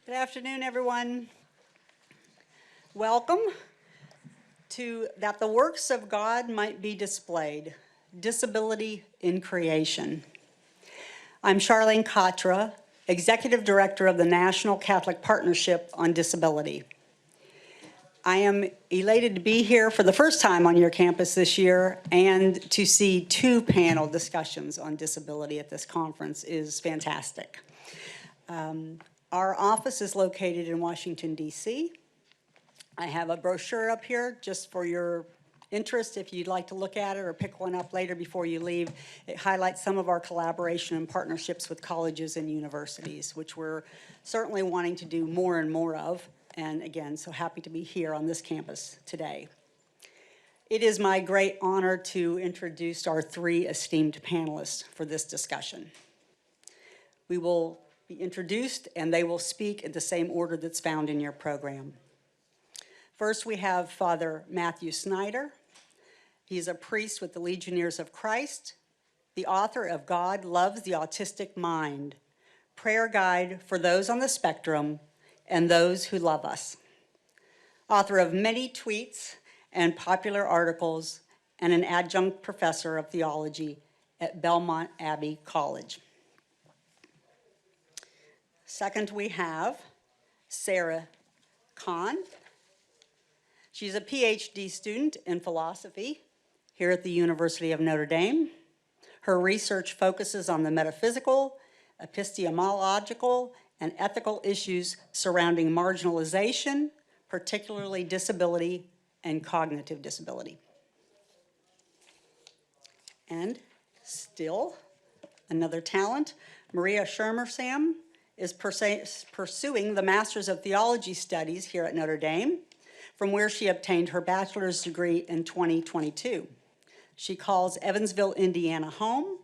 Good afternoon, everyone. Welcome to That the Works of God Might Be Displayed, Disability in Creation. I'm Charlene Katra, Executive Director of the National Catholic Partnership on Disability. I am elated to be here for the first time on your campus this year, and to see two panel discussions on disability at this conference is fantastic. Our office is located in Washington, D.C. I have a brochure up here just for your interest if you'd like to look at it or pick one up later before you leave. It highlights some of our collaboration and partnerships with colleges and universities, which we're certainly wanting to do more and more of. And again, so happy to be here on this campus today. It is my great honor to introduce our three esteemed panelists for this discussion. We will be introduced and they will speak in the same order that's found in your program. First, we have Father Matthew Schneider. He's a priest with the Legionnaires of Christ, the author of God Loves the Autistic Mind, prayer guide for those on the spectrum and those who love us. Author of many tweets and popular articles, and an adjunct professor of theology at Belmont Abbey College. Second, we have Sara Kahn. She's a PhD student in philosophy here at the University of Notre Dame. Her research focuses on the metaphysical, epistemological, and ethical issues surrounding marginalization, particularly disability and cognitive disability. And still, another talent, Maria Sermersheim is pursuing the Master's of Theology studies here at Notre Dame, from where she obtained her bachelor's degree in 2022. She calls Evansville, Indiana home,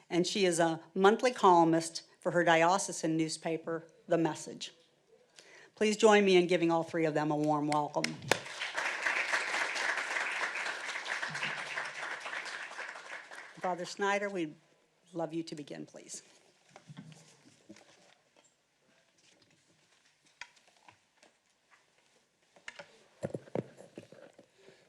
and she is a monthly columnist for her diocesan newspaper, The Message. Please join me in giving all three of them a warm welcome. Father Schneider, we'd love you to begin, please.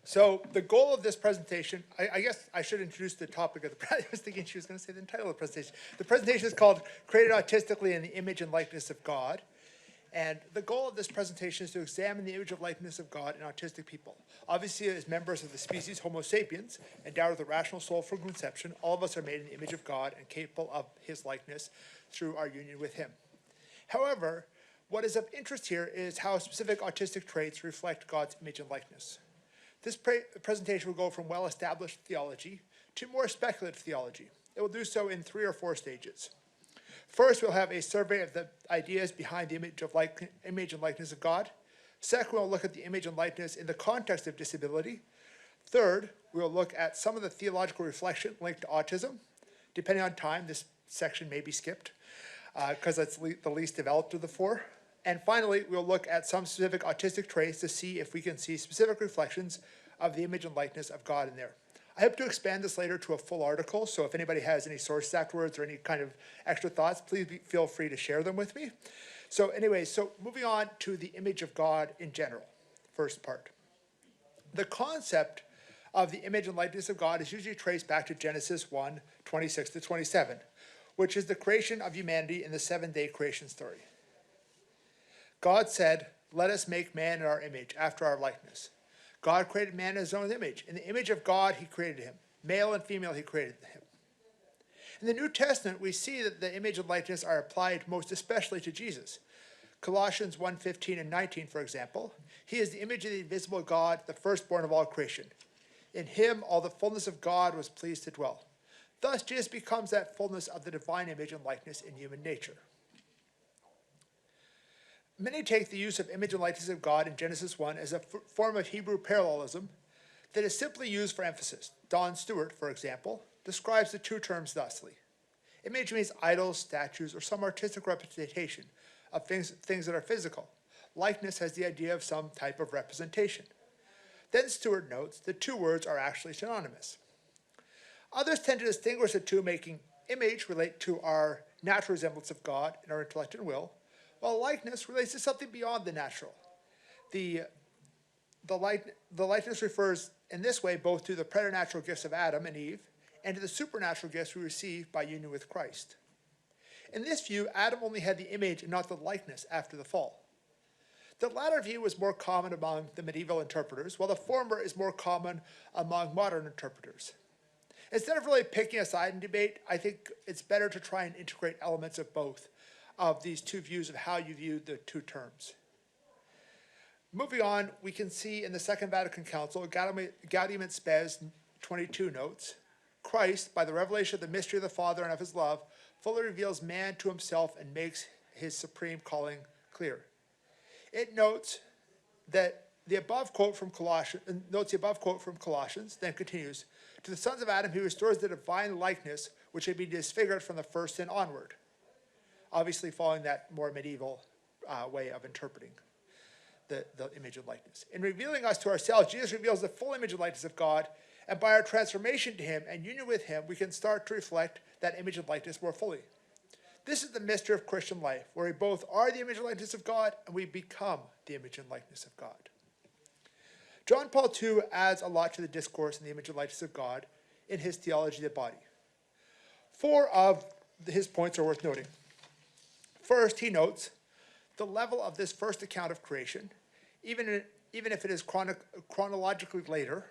So the goal of this presentation, I guess I should introduce the topic of the presentation. I was thinking she was going to say the title of the presentation. The presentation is called Created Autistically in the Image and Likeness of God. And the goal of this presentation is to examine the image of likeness of God in autistic people. Obviously, as members of the species Homo sapiens, endowed with a rational soul from conception, all of us are made in the image of God and capable of his likeness through our union with him. However, what is of interest here is how specific autistic traits reflect God's image and likeness. This presentation will go from well-established theology to more speculative theology. It will do so in 3 or 4 stages. First, we'll have a survey of the ideas behind the image and likeness of God. Second, we'll look at the image and likeness in the context of disability. Third, we'll look at some of the theological reflection linked to autism. Depending on time, this section may be skipped because that's the least developed of the 4. And finally, we'll look at some specific autistic traits to see if we can see specific reflections of the image and likeness of God in there. I hope to expand this later to a full article, so if anybody has any sources afterwards or any kind of extra thoughts, please feel free to share them with me. So anyway, so moving on to the image of God in general, first part. The concept of the image and likeness of God is usually traced back to Genesis 1, 26 to 27, which is the creation of humanity in the 7-day creation story. God said, "Let us make man in our image, after our likeness." God created man in his own image. In the image of God, he created him. Male and female, he created him. In the New Testament, we see that the image and likeness are applied most especially to Jesus. Colossians 1:15 and 19, for example, he is the image of the invisible God, the firstborn of all creation. In him, all the fullness of God was pleased to dwell. Thus, Jesus becomes that fullness of the divine image and likeness in human nature. Many take the use of image and likeness of God in Genesis 1 as a form of Hebrew parallelism that is simply used for emphasis. Don Stewart, for example, describes the two terms thusly. Image means idols, statues, or some artistic representation of things that are physical. Likeness has the idea of some type of representation. Then Stewart notes the two words are actually synonymous. Others tend to distinguish the two, making image relate to our natural resemblance of God in our intellect and will, while likeness relates to something beyond the natural. The likeness refers in this way both to the preternatural gifts of Adam and Eve and to the supernatural gifts we receive by union with Christ. In this view, Adam only had the image and not the likeness after the fall. The latter view was more common among the medieval interpreters, while the former is more common among modern interpreters. Instead of really picking a side in debate, I think it's better to try and integrate elements of both of these two views of how you view the two terms. Moving on, we can see in the Second Vatican Council, Gaudium et Spes 22 notes, Christ, by the revelation of the mystery of the Father and of his love, fully reveals man to himself and makes his supreme calling clear. It notes that the above quote from Colossians, then continues, to the sons of Adam he restores the divine likeness which had been disfigured from the first sin onward. Obviously following that more medieval way of interpreting the image and likeness. In revealing us to ourselves, Jesus reveals the full image and likeness of God, and by our transformation to him and union with him, we can start to reflect that image and likeness more fully. This is the mystery of Christian life, where we both are the image and likeness of God, and we become the image and likeness of God. John Paul II adds a lot to the discourse on the image and likeness of God in his Theology of the Body. 4 of his points are worth noting. First, he notes the level of this first account of creation, even if it is chronologically later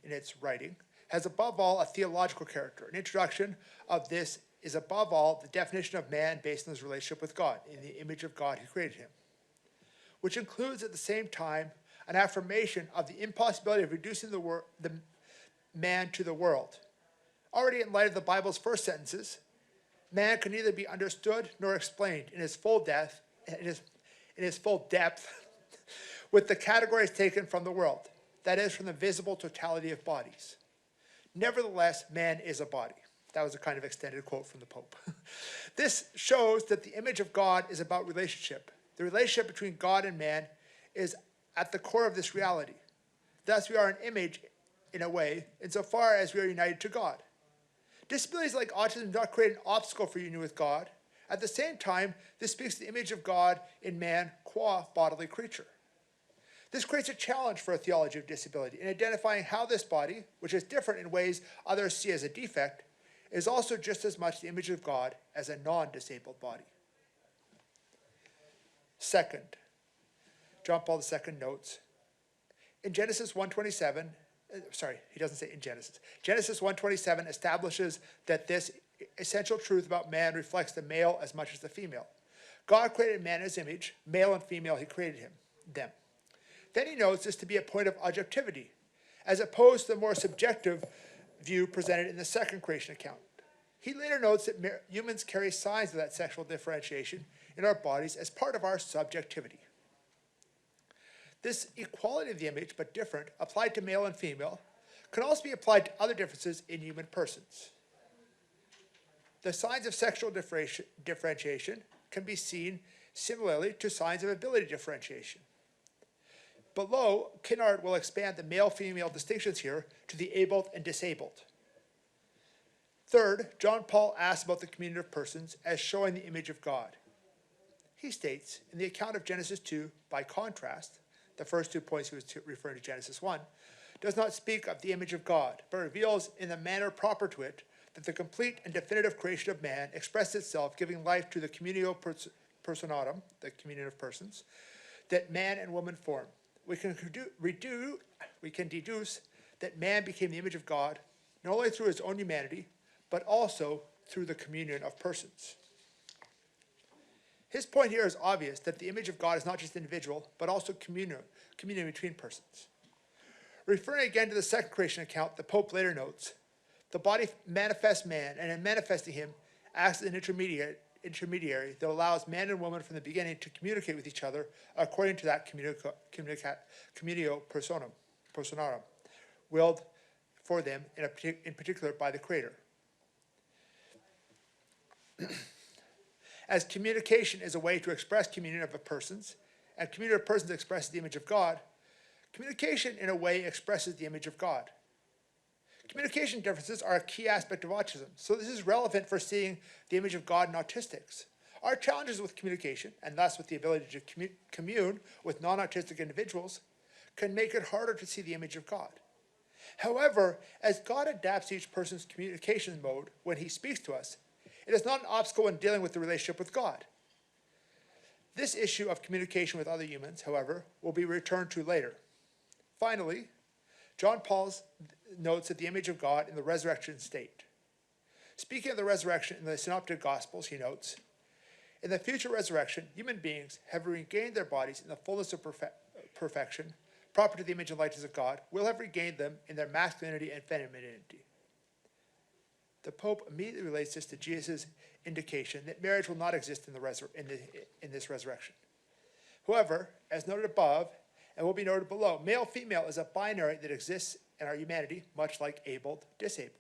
in its writing, has above all a theological character. An introduction of this is above all the definition of man based on his relationship with God, in the image of God who created him, which includes at the same time an affirmation of the impossibility of reducing the man to the world. Already in light of the Bible's first sentences, man can neither be understood nor explained in his full depth, with the categories taken from the world, that is, from the visible totality of bodies. Nevertheless, man is a body. That was a kind of extended quote from the Pope. This shows that the image of God is about relationship. The relationship between God and man is at the core of this reality. Thus, we are an image, in a way, insofar as we are united to God. Disabilities like autism do not create an obstacle for union with God. At the same time, this speaks to the image of God in man qua bodily creature. This creates a challenge for a theology of disability in identifying how this body, which is different in ways others see as a defect, is also just as much the image of God as a non-disabled body. Second, John Paul II notes, in Genesis 1:27, he doesn't say in Genesis. Genesis 1:27 establishes that this essential truth about man reflects the male as much as the female. God created man in his image, male and female he created them. Then he notes this to be a point of objectivity, as opposed to the more subjective view presented in the second creation account. He later notes that humans carry signs of that sexual differentiation in our bodies as part of our subjectivity. This equality of the image, but different, applied to male and female, can also be applied to other differences in human persons. The signs of sexual differentiation can be seen similarly to signs of ability differentiation. Below, Kinnard will expand the male-female distinctions here to the abled and disabled. Third, John Paul asks about the communion of persons as showing the image of God. He states, in the account of Genesis 2, by contrast, the first 2 points he was referring to Genesis 1, does not speak of the image of God, but reveals in the manner proper to it that the complete and definitive creation of man expressed itself, giving life to the communio personatum, the communion of persons, that man and woman form. We can deduce that man became the image of God, not only through his own humanity, but also through the communion of persons. His point here is obvious, that the image of God is not just individual, but also communion between persons. Referring again to the second creation account, the Pope later notes, the body manifests man, and in manifesting him, acts as an intermediary that allows man and woman from the beginning to communicate with each other according to that communio personarum, willed for them in particular by the Creator. As communication is a way to express communion of persons, and communion of persons expresses the image of God, communication in a way expresses the image of God. Communication differences are a key aspect of autism, so this is relevant for seeing the image of God in autistics. Our challenges with communication, and thus with the ability to commune with non-autistic individuals, can make it harder to see the image of God. However, as God adapts each person's communication mode when he speaks to us, it is not an obstacle in dealing with the relationship with God. This issue of communication with other humans, however, will be returned to later. Finally, John Paul notes that the image of God in the resurrection state. Speaking of the resurrection in the Synoptic Gospels, he notes, in the future resurrection, human beings, having regained their bodies in the fullness of perfection, proper to the image and likeness of God, will have regained them in their masculinity and femininity. The Pope immediately relates this to Jesus' indication that marriage will not exist in this resurrection. However, as noted above, and will be noted below, male-female is a binary that exists in our humanity, much like abled, disabled.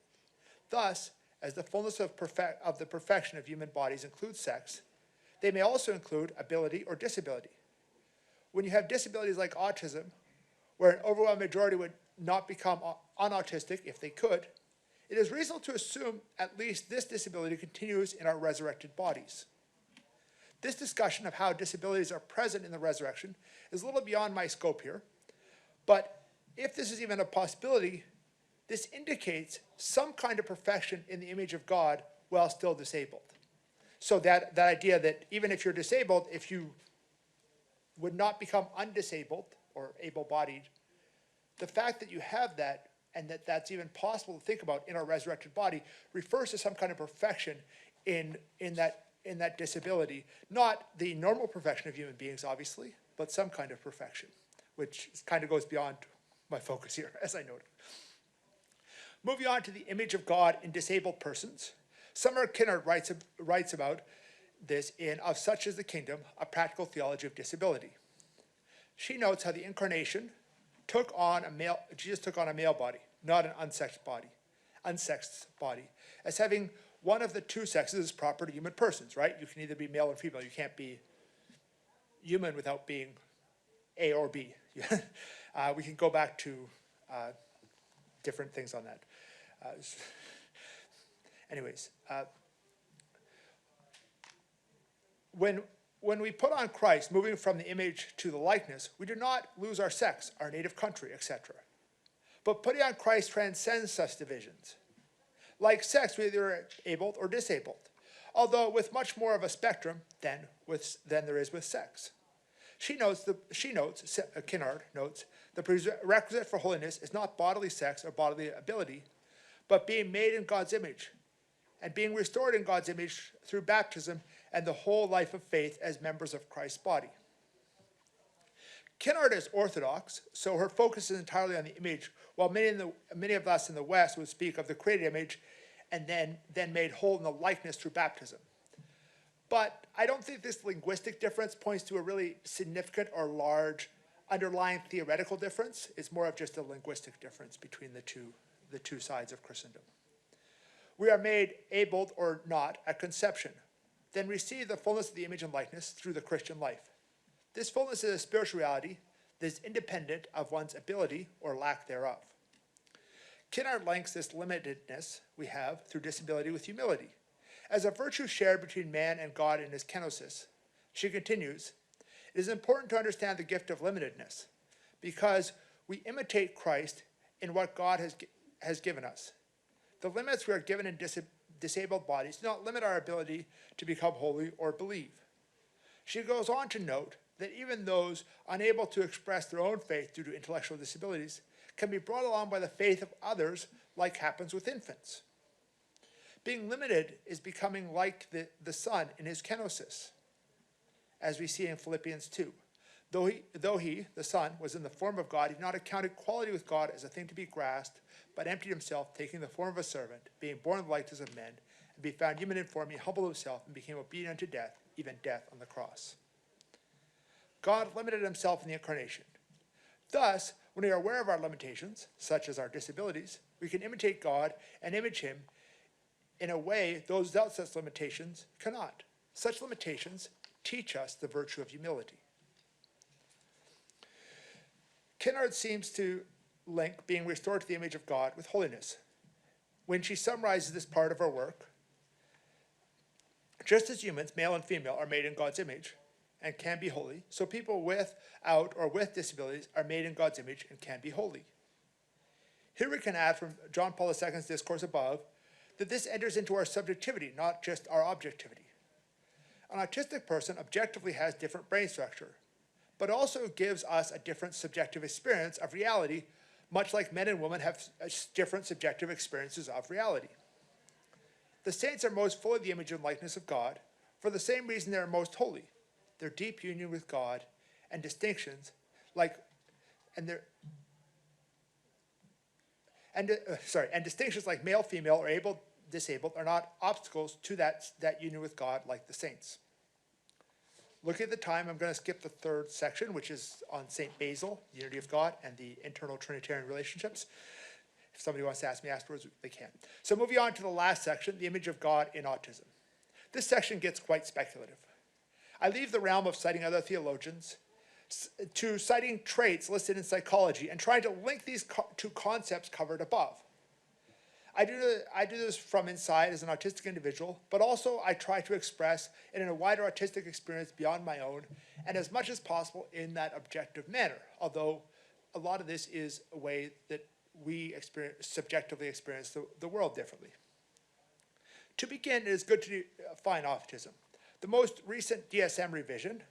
Thus, as the fullness of the perfection of human bodies includes sex, they may also include ability or disability. When you have disabilities like autism, where an overwhelming majority would not become unautistic if they could, it is reasonable to assume at least this disability continues in our resurrected bodies. This discussion of how disabilities are present in the resurrection is a little beyond my scope here, but if this is even a possibility, this indicates some kind of perfection in the image of God while still disabled. So that idea that even if you're disabled, if you would not become undisabled or able-bodied, the fact that you have that and that that's even possible to think about in our resurrected body refers to some kind of perfection in that disability. Not the normal perfection of human beings, obviously, but some kind of perfection, which kind of goes beyond my focus here, as I noted. Moving on to the image of God in disabled persons, Summer Kinnard writes about this in Of Such is the Kingdom, A Practical Theology of Disability. She notes how the incarnation Jesus took on a male body, not an unsexed body, as having one of the two sexes is proper to human persons, right? You can either be male or female. You can't be human without being A or B. We can go back to different things on that. When we put on Christ, moving from the image to the likeness, we do not lose our sex, our native country, etc. But putting on Christ transcends such divisions. Like sex, we either are abled or disabled, although with much more of a spectrum than there is with sex. Kinnard notes, the prerequisite for holiness is not bodily sex or bodily ability, but being made in God's image and being restored in God's image through baptism and the whole life of faith as members of Christ's body. Kinnard is Orthodox, so her focus is entirely on the image, while many of us in the West would speak of the created image and then made whole in the likeness through baptism. But I don't think this linguistic difference points to a really significant or large underlying theoretical difference. It's more of just a linguistic difference between the two sides of Christendom. We are made abled or not at conception, then receive the fullness of the image and likeness through the Christian life. This fullness is a spirituality that is independent of one's ability or lack thereof. Kinnard links this limitedness we have through disability with humility, as a virtue shared between man and God in his kenosis. She continues, it is important to understand the gift of limitedness, because we imitate Christ in what God has given us. The limits we are given in disabled bodies do not limit our ability to become holy or believe. She goes on to note that even those unable to express their own faith due to intellectual disabilities can be brought along by the faith of others, like happens with infants. Being limited is becoming like the Son in his kenosis, as we see in Philippians 2. Though he, the Son, was in the form of God, he did not account equality with God as a thing to be grasped, but emptied himself, taking the form of a servant, being born in the likeness of men, and being found human in form, he humbled himself and became obedient unto death, even death on the cross. God limited himself in the incarnation. Thus, when we are aware of our limitations, such as our disabilities, we can imitate God and image him in a way those without such limitations cannot. Such limitations teach us the virtue of humility. Kinnard seems to link being restored to the image of God with holiness. When she summarizes this part of her work, Just as humans, male and female, are made in God's image and can be holy, so people without or with disabilities are made in God's image and can be holy. Here we can add from John Paul II's discourse above that this enters into our subjectivity, not just our objectivity. An autistic person objectively has different brain structure, but also gives us a different subjective experience of reality, much like men and women have different subjective experiences of reality. The saints are most fully the image and likeness of God for the same reason they are most holy, their deep union with God and distinctions like distinctions like male, female, or able, disabled are not obstacles to that union with God like the saints. Looking at the time, I'm going to skip the third section, which is on St. Basil, the unity of God, and the internal Trinitarian relationships. If somebody wants to ask me afterwards, they can. So moving on to the last section, the image of God in autism. This section gets quite speculative. I leave the realm of citing other theologians to citing traits listed in psychology and trying to link these two concepts covered above. I do this from inside as an autistic individual, but also I try to express it in a wider autistic experience beyond my own, and as much as possible in that objective manner, although a lot of this is a way that we subjectively experience the world differently. To begin, it is good to define autism. The most recent DSM revision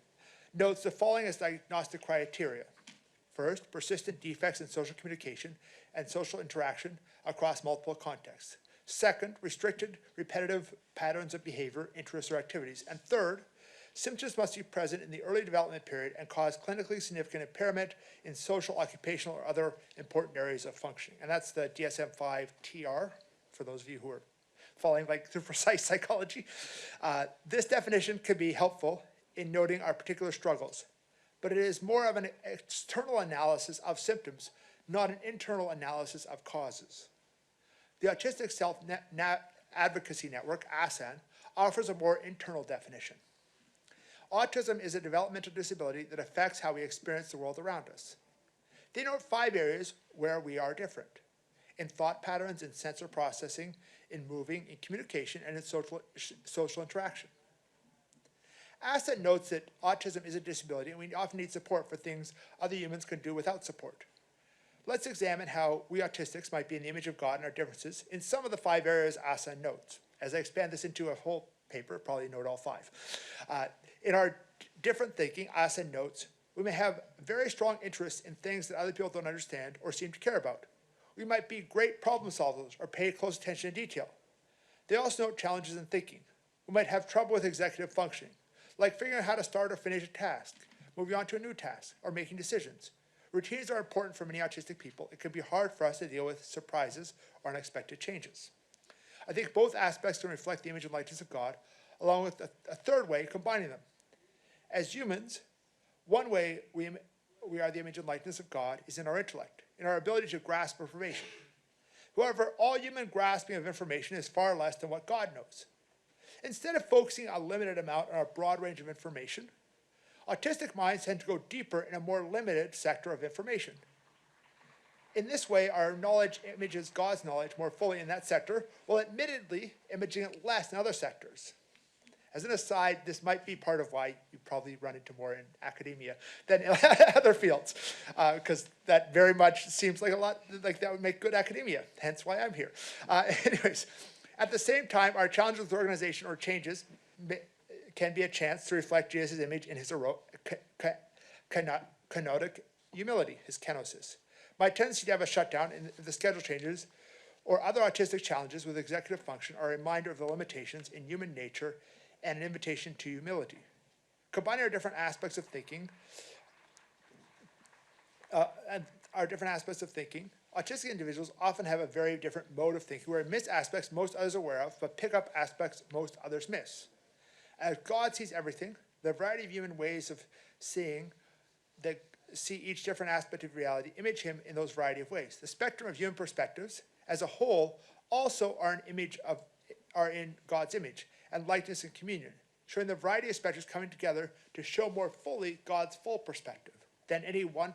notes the following as diagnostic criteria. First, persistent defects in social communication and social interaction across multiple contexts. Second, restricted, repetitive patterns of behavior, interests, or activities. And third, symptoms must be present in the early development period and cause clinically significant impairment in social, occupational, or other important areas of functioning. And that's the DSM-5 TR, for those of you who are following like the precise psychology. This definition could be helpful in noting our particular struggles, but it is more of an external analysis of symptoms, not an internal analysis of causes. The Autistic Self-Advocacy Network, ASAN, offers a more internal definition. Autism is a developmental disability that affects how we experience the world around us. They note 5 areas where we are different: in thought patterns, in sensor processing, in moving, in communication, and in social interaction. ASAN notes that autism is a disability and we often need support for things other humans can do without support. Let's examine how we autistics might be in the image of God and our differences in some of the 5 areas ASAN notes. As I expand this into a whole paper, probably note all 5. In our different thinking, ASAN notes, we may have very strong interests in things that other people don't understand or seem to care about. We might be great problem solvers or pay close attention to detail. They also note challenges in thinking. We might have trouble with executive functioning, like figuring out how to start or finish a task, moving on to a new task, or making decisions. Routines are important for many autistic people. It can be hard for us to deal with surprises or unexpected changes. I think both aspects can reflect the image and likeness of God, along with a third way, combining them. As humans, one way we are the image and likeness of God is in our intellect, in our ability to grasp information. However, all human grasping of information is far less than what God knows. Instead of focusing a limited amount on a broad range of information, autistic minds tend to go deeper in a more limited sector of information. In this way, our knowledge images God's knowledge more fully in that sector, while admittedly imaging it less in other sectors. As an aside, this might be part of why you probably run into more in academia than in other fields, because that very much seems like a lot, like that would make good academia, hence why I'm here. Anyways, at the same time, our challenges with organization or changes can be a chance to reflect Jesus' image in his kenotic humility, his kenosis. My tendency to have a shutdown if the schedule changes or other autistic challenges with executive function are a reminder of the limitations in human nature and an invitation to humility. Combining our different aspects of thinking, autistic individuals often have a very different mode of thinking where miss aspects most others are aware of, but pick up aspects most others miss. As God sees everything, the variety of human ways of seeing that see each different aspect of reality image him in those variety of ways. The spectrum of human perspectives as a whole also are in God's image and likeness and communion, showing the variety of spectrums coming together to show more fully God's full perspective than any one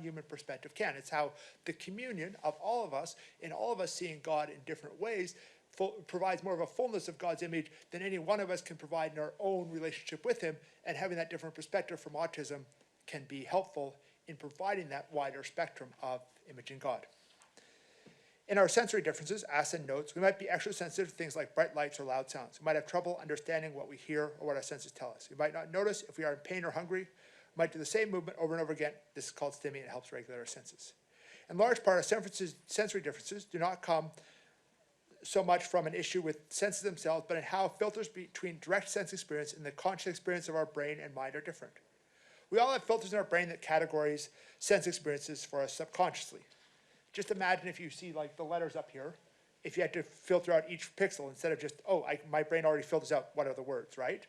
human perspective can. It's how the communion of all of us, in all of us seeing God in different ways, provides more of a fullness of God's image than any one of us can provide in our own relationship with him, and having that different perspective from autism can be helpful in providing that wider spectrum of imaging God. In our sensory differences, Assen notes, we might be extra sensitive to things like bright lights or loud sounds. We might have trouble understanding what we hear or what our senses tell us. We might not notice if we are in pain or hungry. We might do the same movement over and over again. This is called stimming and it helps regulate our senses. In large part, our sensory differences do not come so much from an issue with senses themselves, but in how filters between direct sense experience and the conscious experience of our brain and mind are different. We all have filters in our brain that categorize sense experiences for us subconsciously. Just imagine if you see like the letters up here, if you had to filter out each pixel instead of just, my brain already filters out what are the words, right?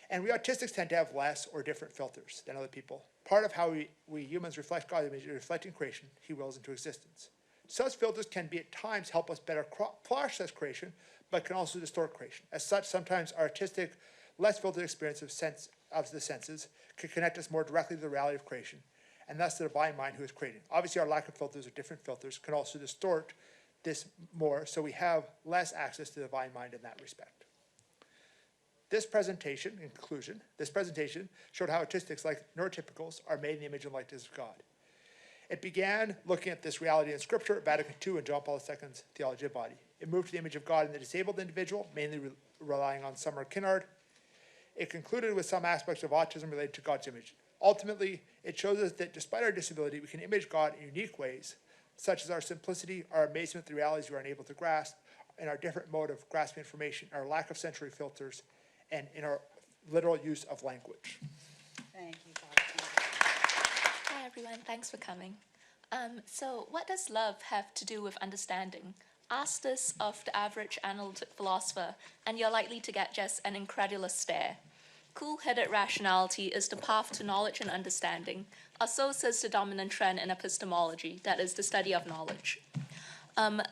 And we autistics tend to have less or different filters than other people. Part of how we humans reflect God's image is reflecting creation, he wills into existence. Such filters can be at times help us better process creation, but can also distort creation. As such, sometimes our artistic, less filtered experience of the senses can connect us more directly to the reality of creation, and thus the divine mind who is creating. Obviously, our lack of filters or different filters can also distort this more, so we have less access to the divine mind in that respect. This presentation, in conclusion, showed how autistics, like neurotypicals, are made in the image and likeness of God. It began looking at this reality in Scripture, Vatican II, and John Paul II's theology of body. It moved to the image of God in the disabled individual, mainly relying on Summer Kinnard. It concluded with some aspects of autism related to God's image. Ultimately, it shows us that despite our disability, we can image God in unique ways, such as our simplicity, our amazement at the realities we are unable to grasp, and our different mode of grasping information, our lack of sensory filters, and in our literal use of language. Thank you, Father. Hi everyone, thanks for coming. So what does love have to do with understanding? Ask this of the average analytic philosopher, and you're likely to get just an incredulous stare. Cool-headed rationality is the path to knowledge and understanding, or so says the dominant trend in epistemology, that is the study of knowledge.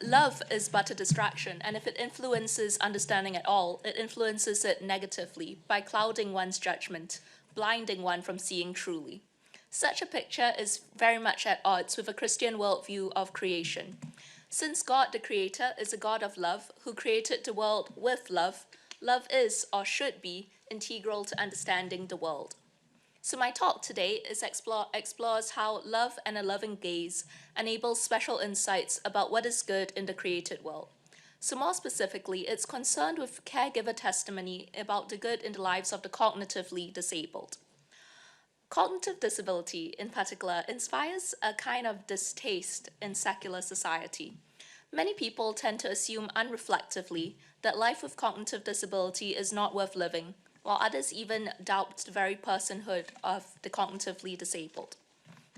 Love is but a distraction, and if it influences understanding at all, it influences it negatively by clouding one's judgment, blinding one from seeing truly. Such a picture is very much at odds with a Christian worldview of creation. Since God the Creator is a God of love who created the world with love, love is, or should be, integral to understanding the world. So my talk today explores how love and a loving gaze enables special insights about what is good in the created world. So more specifically, it's concerned with caregiver testimony about the good in the lives of the cognitively disabled. Cognitive disability, in particular, inspires a kind of distaste in secular society. Many people tend to assume unreflectively that life with cognitive disability is not worth living, while others even doubt the very personhood of the cognitively disabled.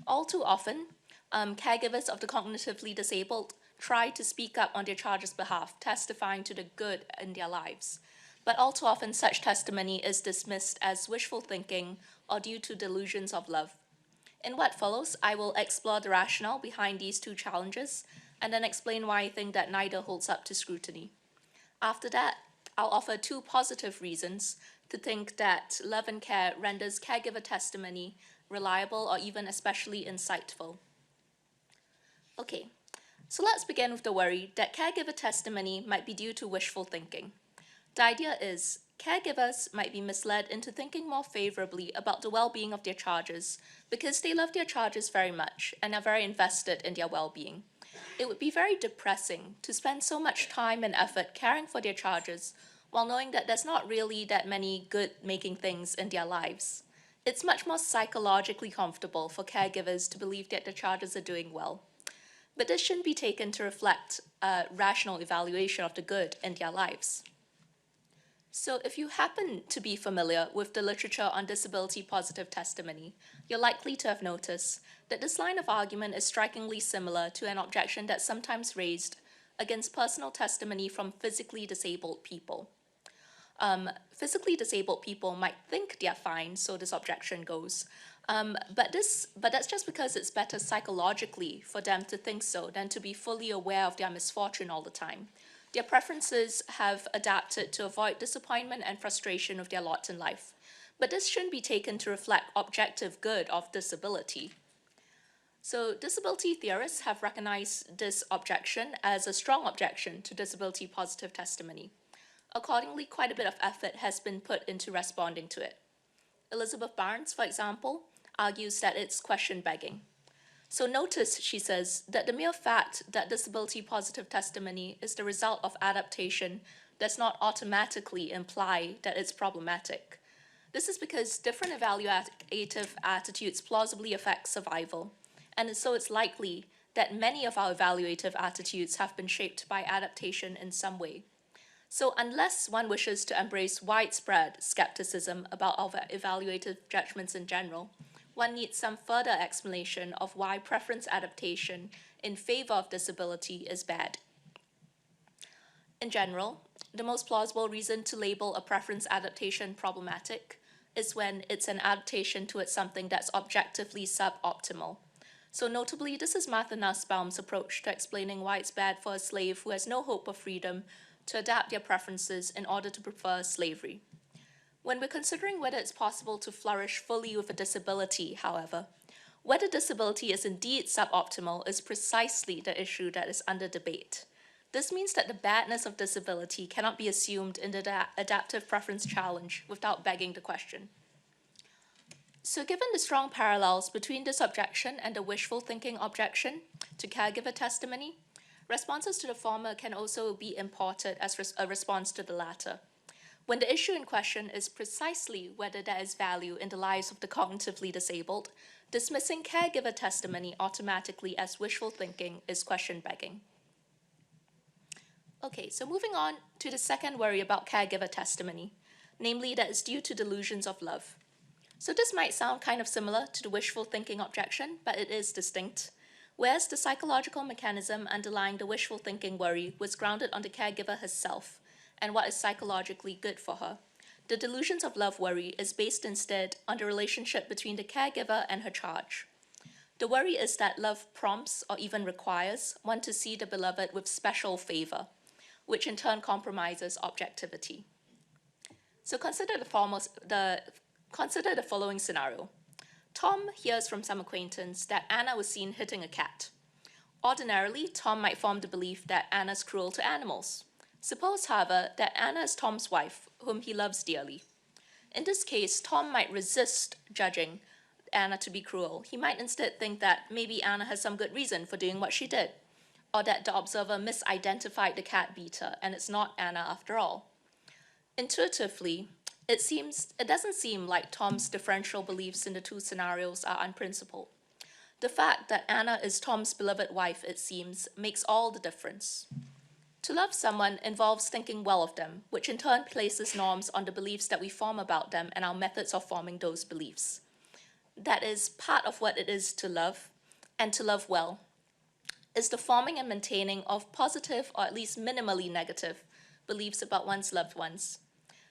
All too often, caregivers of the cognitively disabled try to speak up on their charges' behalf, testifying to the good in their lives. But all too often, such testimony is dismissed as wishful thinking or due to delusions of love. In what follows, I will explore the rationale behind these two challenges and then explain why I think that neither holds up to scrutiny. After that, I'll offer two positive reasons to think that love and care renders caregiver testimony reliable or even especially insightful. Okay, so let's begin with the worry that caregiver testimony might be due to wishful thinking. The idea is, caregivers might be misled into thinking more favorably about the well-being of their charges because they love their charges very much and are very invested in their well-being. It would be very depressing to spend so much time and effort caring for their charges while knowing that there's not really that many good-making things in their lives. It's much more psychologically comfortable for caregivers to believe that their charges are doing well. But this shouldn't be taken to reflect a rational evaluation of the good in their lives. So if you happen to be familiar with the literature on disability positive testimony, you're likely to have noticed that this line of argument is strikingly similar to an objection that's sometimes raised against personal testimony from physically disabled people. Physically disabled people might think they're fine, so this objection goes. But that's just because it's better psychologically for them to think so than to be fully aware of their misfortune all the time. Their preferences have adapted to avoid disappointment and frustration with their lot in life. But this shouldn't be taken to reflect objective good of disability. So disability theorists have recognized this objection as a strong objection to disability positive testimony. Accordingly, quite a bit of effort has been put into responding to it. Elizabeth Barnes, for example, argues that it's question begging. So notice, she says, that the mere fact that disability positive testimony is the result of adaptation does not automatically imply that it's problematic. This is because different evaluative attitudes plausibly affect survival, and so it's likely that many of our evaluative attitudes have been shaped by adaptation in some way. So unless one wishes to embrace widespread skepticism about our evaluative judgments in general, one needs some further explanation of why preference adaptation in favor of disability is bad. In general, the most plausible reason to label a preference adaptation problematic is when it's an adaptation towards something that's objectively suboptimal. So notably, this is Martha Nussbaum's approach to explaining why it's bad for a slave who has no hope of freedom to adapt their preferences in order to prefer slavery. When we're considering whether it's possible to flourish fully with a disability, however, whether disability is indeed suboptimal is precisely the issue that is under debate. This means that the badness of disability cannot be assumed in the adaptive preference challenge without begging the question. So given the strong parallels between this objection and the wishful thinking objection to caregiver testimony, responses to the former can also be imported as a response to the latter. When the issue in question is precisely whether there is value in the lives of the cognitively disabled, dismissing caregiver testimony automatically as wishful thinking is question begging. Okay, so moving on to the second worry about caregiver testimony, namely that it's due to delusions of love. So this might sound kind of similar to the wishful thinking objection, but it is distinct. Whereas the psychological mechanism underlying the wishful thinking worry was grounded on the caregiver herself and what is psychologically good for her, the delusions of love worry is based instead on the relationship between the caregiver and her charge. The worry is that love prompts or even requires one to see the beloved with special favor, which in turn compromises objectivity. So consider the following scenario. Tom hears from some acquaintance that Anna was seen hitting a cat. Ordinarily, Tom might form the belief that Anna's cruel to animals. Suppose, however, that Anna is Tom's wife, whom he loves dearly. In this case, Tom might resist judging Anna to be cruel. He might instead think that maybe Anna has some good reason for doing what she did, or that the observer misidentified the cat beater and it's not Anna after all. Intuitively, it doesn't seem like Tom's differential beliefs in the two scenarios are unprincipled. The fact that Anna is Tom's beloved wife, it seems, makes all the difference. To love someone involves thinking well of them, which in turn places norms on the beliefs that we form about them and our methods of forming those beliefs. That is part of what it is to love, and to love well, is the forming and maintaining of positive, or at least minimally negative, beliefs about one's loved ones.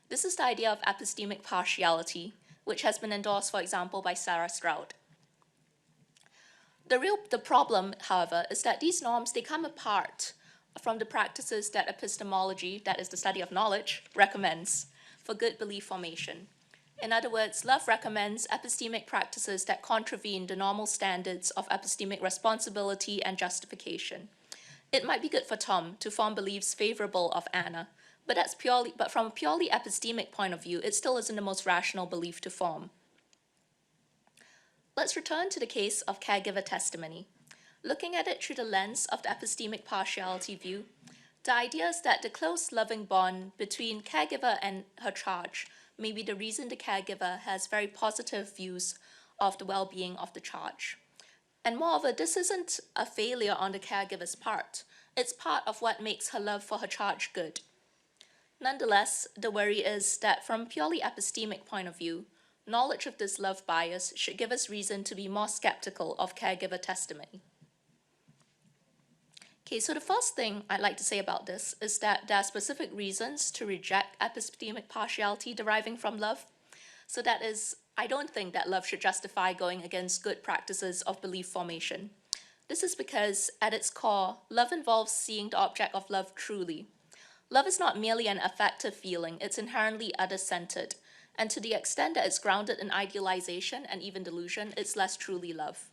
This is the idea of epistemic partiality, which has been endorsed, for example, by Sara. The problem, however, is that these norms, they come apart from the practices that epistemology, that is the study of knowledge, recommends for good belief formation. In other words, love recommends epistemic practices that contravene the normal standards of epistemic responsibility and justification. It might be good for Tom to form beliefs favorable of Anna, but from a purely epistemic point of view, it still isn't the most rational belief to form. Let's return to the case of caregiver testimony. Looking at it through the lens of the epistemic partiality view, the idea is that the close loving bond between caregiver and her charge may be the reason the caregiver has very positive views of the well-being of the charge. And moreover, this isn't a failure on the caregiver's part. It's part of what makes her love for her charge good. Nonetheless, the worry is that from a purely epistemic point of view, knowledge of this love bias should give us reason to be more skeptical of caregiver testimony. Okay, so the first thing I'd like to say about this is that there are specific reasons to reject epistemic partiality deriving from love. So that is, I don't think that love should justify going against good practices of belief formation. This is because, at its core, love involves seeing the object of love truly. Love is not merely an affective feeling, it's inherently other-centered, and to the extent that it's grounded in idealization and even delusion, it's less truly love.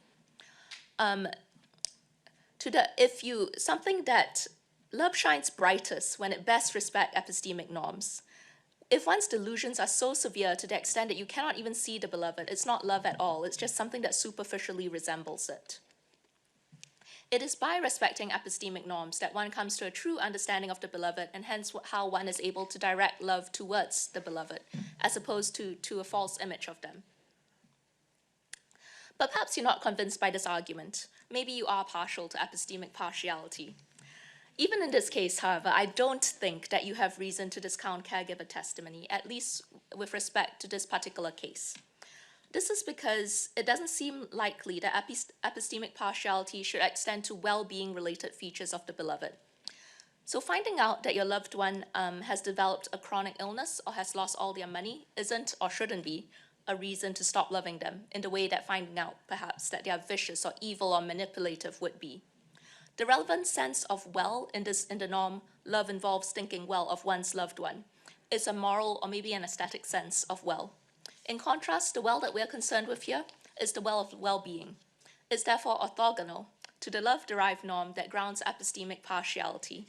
something that love shines brightest when it best respects epistemic norms. If one's delusions are so severe to the extent that you cannot even see the beloved, it's not love at all, it's just something that superficially resembles it. It is by respecting epistemic norms that one comes to a true understanding of the beloved, and hence how one is able to direct love towards the beloved, as opposed to a false image of them. But perhaps you're not convinced by this argument. Maybe you are partial to epistemic partiality. Even in this case, however, I don't think that you have reason to discount caregiver testimony, at least with respect to this particular case. This is because it doesn't seem likely that epistemic partiality should extend to well-being related features of the beloved. So finding out that your loved one has developed a chronic illness or has lost all their money isn't or shouldn't be a reason to stop loving them in the way that finding out, perhaps, that they are vicious or evil or manipulative would be. The relevant sense of well in the norm, love involves thinking well of one's loved one, is a moral or maybe an aesthetic sense of well. In contrast, the well that we are concerned with here is the well of well-being. It's therefore orthogonal to the love-derived norm that grounds epistemic partiality.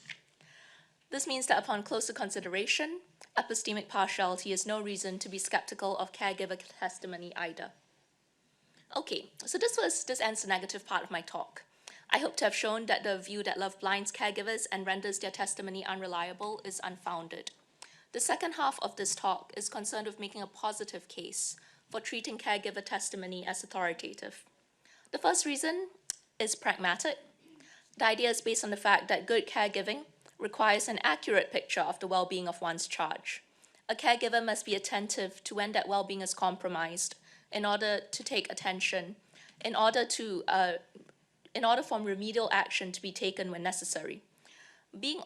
This means that upon closer consideration, epistemic partiality is no reason to be skeptical of caregiver testimony either. Okay, so this ends the negative part of my talk. I hope to have shown that the view that love blinds caregivers and renders their testimony unreliable is unfounded. The second half of this talk is concerned with making a positive case for treating caregiver testimony as authoritative. The first reason is pragmatic. The idea is based on the fact that good caregiving requires an accurate picture of the well-being of one's charge. A caregiver must be attentive to when that well-being is compromised in order to take attention, in order for remedial action to be taken when necessary. Being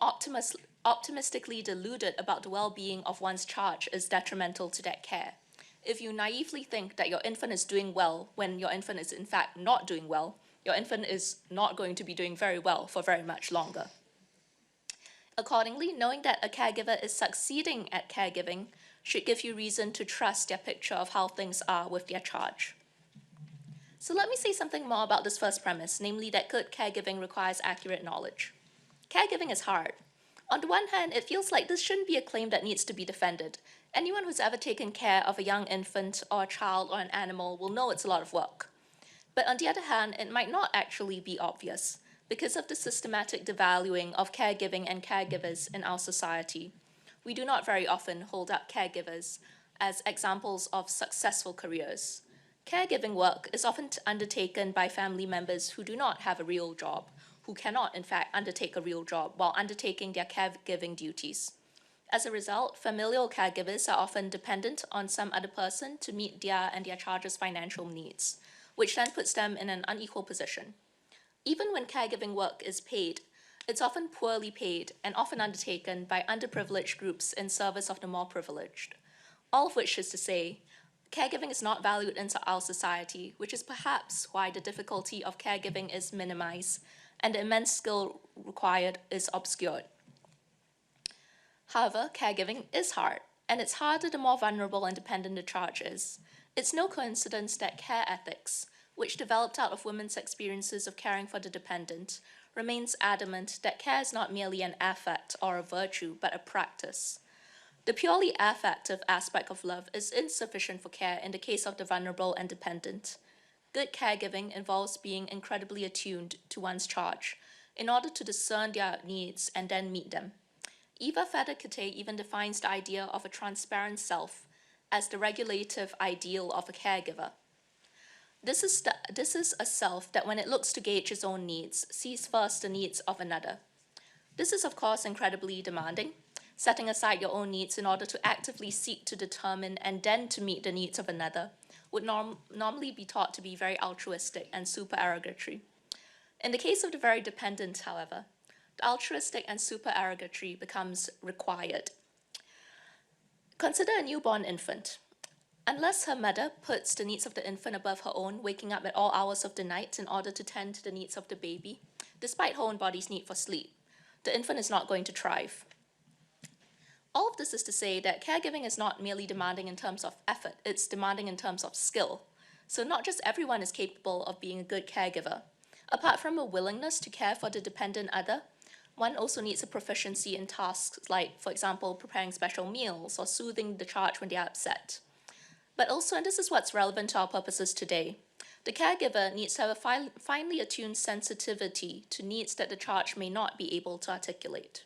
optimistically deluded about the well-being of one's charge is detrimental to that care. If you naively think that your infant is doing well when your infant is in fact not doing well, your infant is not going to be doing very well for very much longer. Accordingly, knowing that a caregiver is succeeding at caregiving should give you reason to trust their picture of how things are with their charge. So let me say something more about this first premise, namely that good caregiving requires accurate knowledge. Caregiving is hard. On the one hand, it feels like this shouldn't be a claim that needs to be defended. Anyone who's ever taken care of a young infant or a child or an animal will know it's a lot of work. But on the other hand, it might not actually be obvious because of the systematic devaluing of caregiving and caregivers in our society. We do not very often hold up caregivers as examples of successful careers. Caregiving work is often undertaken by family members who do not have a real job, who cannot, in fact, undertake a real job while undertaking their caregiving duties. As a result, familial caregivers are often dependent on some other person to meet their and their charge's financial needs, which then puts them in an unequal position. Even when caregiving work is paid, it's often poorly paid and often undertaken by underprivileged groups in service of the more privileged. All of which is to say, caregiving is not valued in our society, which is perhaps why the difficulty of caregiving is minimized and the immense skill required is obscured. However, caregiving is hard, and it's harder the more vulnerable and dependent the charge is. It's no coincidence that care ethics, which developed out of women's experiences of caring for the dependent, remains adamant that care is not merely an affect or a virtue, but a practice. The purely affective aspect of love is insufficient for care in the case of the vulnerable and dependent. Good caregiving involves being incredibly attuned to one's charge in order to discern their needs and then meet them. Eva Fedekete even defines the idea of a transparent self as the regulative ideal of a caregiver. This is a self that, when it looks to gauge its own needs, sees first the needs of another. This is, of course, incredibly demanding, setting aside your own needs in order to actively seek to determine and then to meet the needs of another would normally be thought to be very altruistic and supererogatory. In the case of the very dependent, however, the altruistic and supererogatory becomes required. Consider a newborn infant. Unless her mother puts the needs of the infant above her own, waking up at all hours of the night in order to tend to the needs of the baby, despite her own body's need for sleep, the infant is not going to thrive. All of this is to say that caregiving is not merely demanding in terms of effort, it's demanding in terms of skill. So not just everyone is capable of being a good caregiver. Apart from a willingness to care for the dependent other, one also needs a proficiency in tasks like, for example, preparing special meals or soothing the charge when they are upset. But also, and this is what's relevant to our purposes today, the caregiver needs to have a finely attuned sensitivity to needs that the charge may not be able to articulate.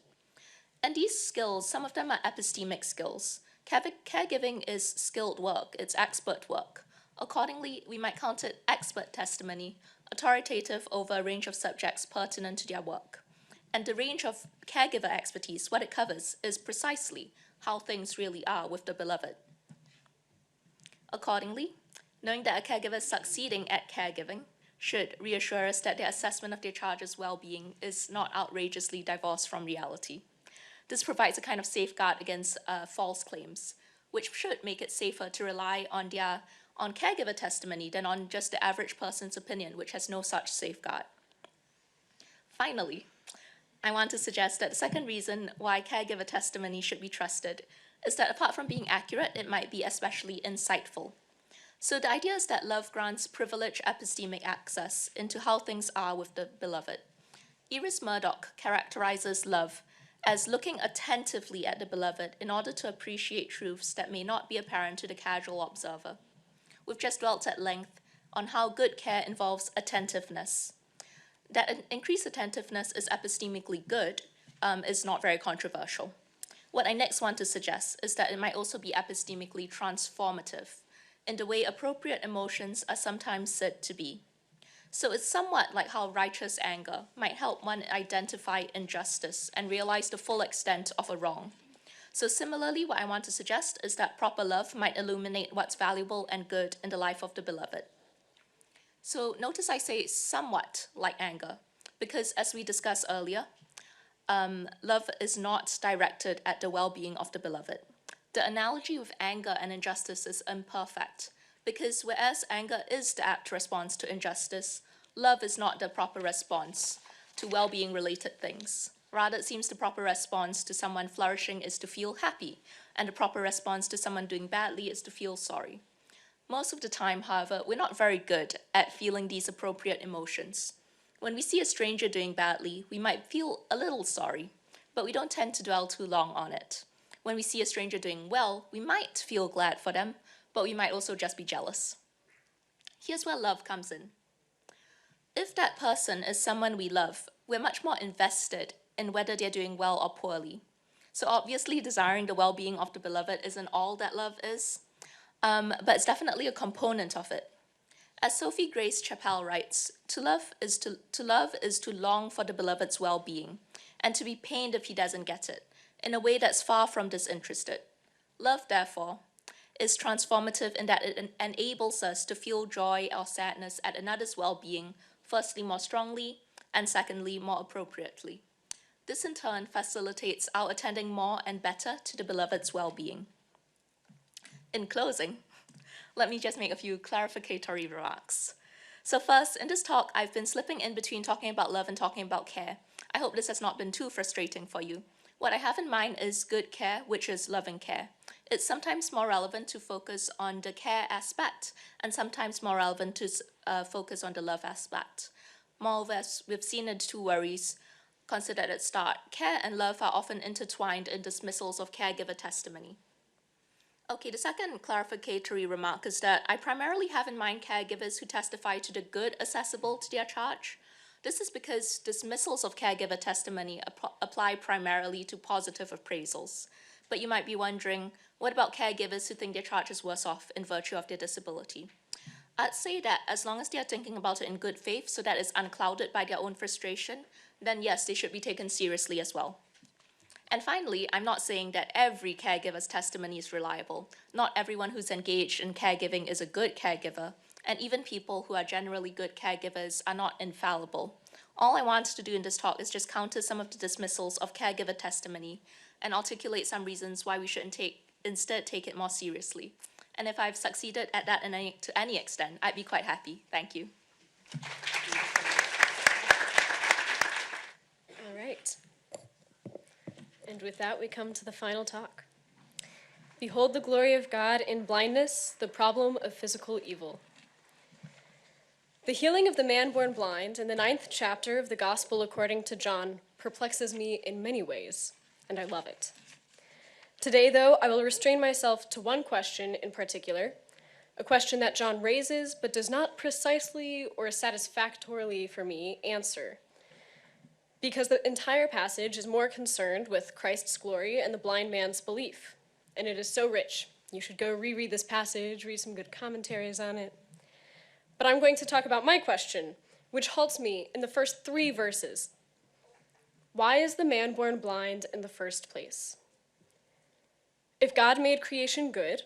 And these skills, some of them are epistemic skills. Caregiving is skilled work, it's expert work. Accordingly, we might count it expert testimony, authoritative over a range of subjects pertinent to their work. And the range of caregiver expertise, what it covers, is precisely how things really are with the beloved. Accordingly, knowing that a caregiver is succeeding at caregiving should reassure us that their assessment of their charge's well-being is not outrageously divorced from reality. This provides a kind of safeguard against false claims, which should make it safer to rely on caregiver testimony than on just the average person's opinion, which has no such safeguard. Finally, I want to suggest that the second reason why caregiver testimony should be trusted is that apart from being accurate, it might be especially insightful. So the idea is that love grants privileged epistemic access into how things are with the beloved. Iris Murdoch characterizes love as looking attentively at the beloved in order to appreciate truths that may not be apparent to the casual observer. We've just dwelt at length on how good care involves attentiveness. That an increased attentiveness is epistemically good is not very controversial. What I next want to suggest is that it might also be epistemically transformative in the way appropriate emotions are sometimes said to be. So it's somewhat like how righteous anger might help one identify injustice and realize the full extent of a wrong. So similarly, what I want to suggest is that proper love might illuminate what's valuable and good in the life of the beloved. So notice I say somewhat like anger, because as we discussed earlier, love is not directed at the well-being of the beloved. The analogy with anger and injustice is imperfect, because whereas anger is the apt response to injustice, love is not the proper response to well-being related things. Rather, it seems the proper response to someone flourishing is to feel happy, and the proper response to someone doing badly is to feel sorry. Most of the time, however, we're not very good at feeling these appropriate emotions. When we see a stranger doing badly, we might feel a little sorry, but we don't tend to dwell too long on it. When we see a stranger doing well, we might feel glad for them, but we might also just be jealous. Here's where love comes in. If that person is someone we love, we're much more invested in whether they're doing well or poorly. So obviously, desiring the well-being of the beloved isn't all that love is, but it's definitely a component of it. As Sophie Grace Chappell writes, to love is to long for the beloved's well-being, and to be pained if he doesn't get it, in a way that's far from disinterested. Love, therefore, is transformative in that it enables us to feel joy or sadness at another's well-being, firstly more strongly, and secondly more appropriately. This in turn facilitates our attending more and better to the beloved's well-being. In closing, let me just make a few clarificatory remarks. So first, in this talk, I've been slipping in between talking about love and talking about care. I hope this has not been too frustrating for you. What I have in mind is good care, which is loving care. It's sometimes more relevant to focus on the care aspect, and sometimes more relevant to focus on the love aspect. Moreover, as we've seen in two worries considered at the start, care and love are often intertwined in dismissals of caregiver testimony. Okay, the second clarificatory remark is that I primarily have in mind caregivers who testify to the good accessible to their charge. This is because dismissals of caregiver testimony apply primarily to positive appraisals. But you might be wondering, what about caregivers who think their charge is worse off in virtue of their disability? I'd say that as long as they are thinking about it in good faith so that it's unclouded by their own frustration, then yes, they should be taken seriously as well. And finally, I'm not saying that every caregiver's testimony is reliable. Not everyone who's engaged in caregiving is a good caregiver, and even people who are generally good caregivers are not infallible. All I want to do in this talk is just counter some of the dismissals of caregiver testimony and articulate some reasons why we should instead take it more seriously. And if I've succeeded at that to any extent, I'd be quite happy. Thank you. All right. And with that, we come to the final talk. Behold the glory of God in blindness, the problem of physical evil. The healing of the man born blind in the 9th chapter of the Gospel according to John perplexes me in many ways, and I love it. Today, though, I will restrain myself to one question in particular, a question that John raises but does not precisely or satisfactorily for me answer, because the entire passage is more concerned with Christ's glory and the blind man's belief, and it is so rich. You should go reread this passage, read some good commentaries on it. But I'm going to talk about my question, which halts me in the first 3 verses. Why is the man born blind in the first place? If God made creation good,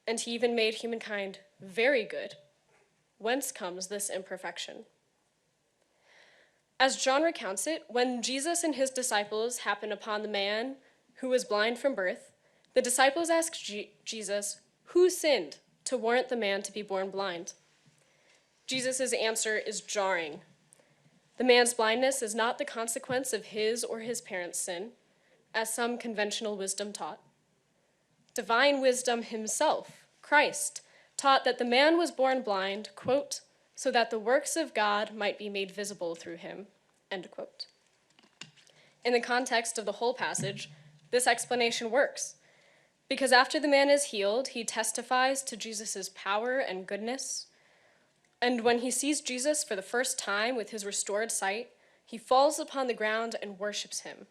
and he even made humankind very good, whence comes this imperfection? As John recounts it, when Jesus and his disciples happen upon the man who was blind from birth, the disciples ask Jesus, who sinned to warrant the man to be born blind? Jesus' answer is jarring. The man's blindness is not the consequence of his or his parents' sin, as some conventional wisdom taught. Divine wisdom himself, Christ, taught that the man was born blind, quote, so that the works of God might be made visible through him, end quote. In the context of the whole passage, this explanation works, because after the man is healed, he testifies to Jesus' power and goodness, and when he sees Jesus for the first time with his restored sight, he falls upon the ground and worships him.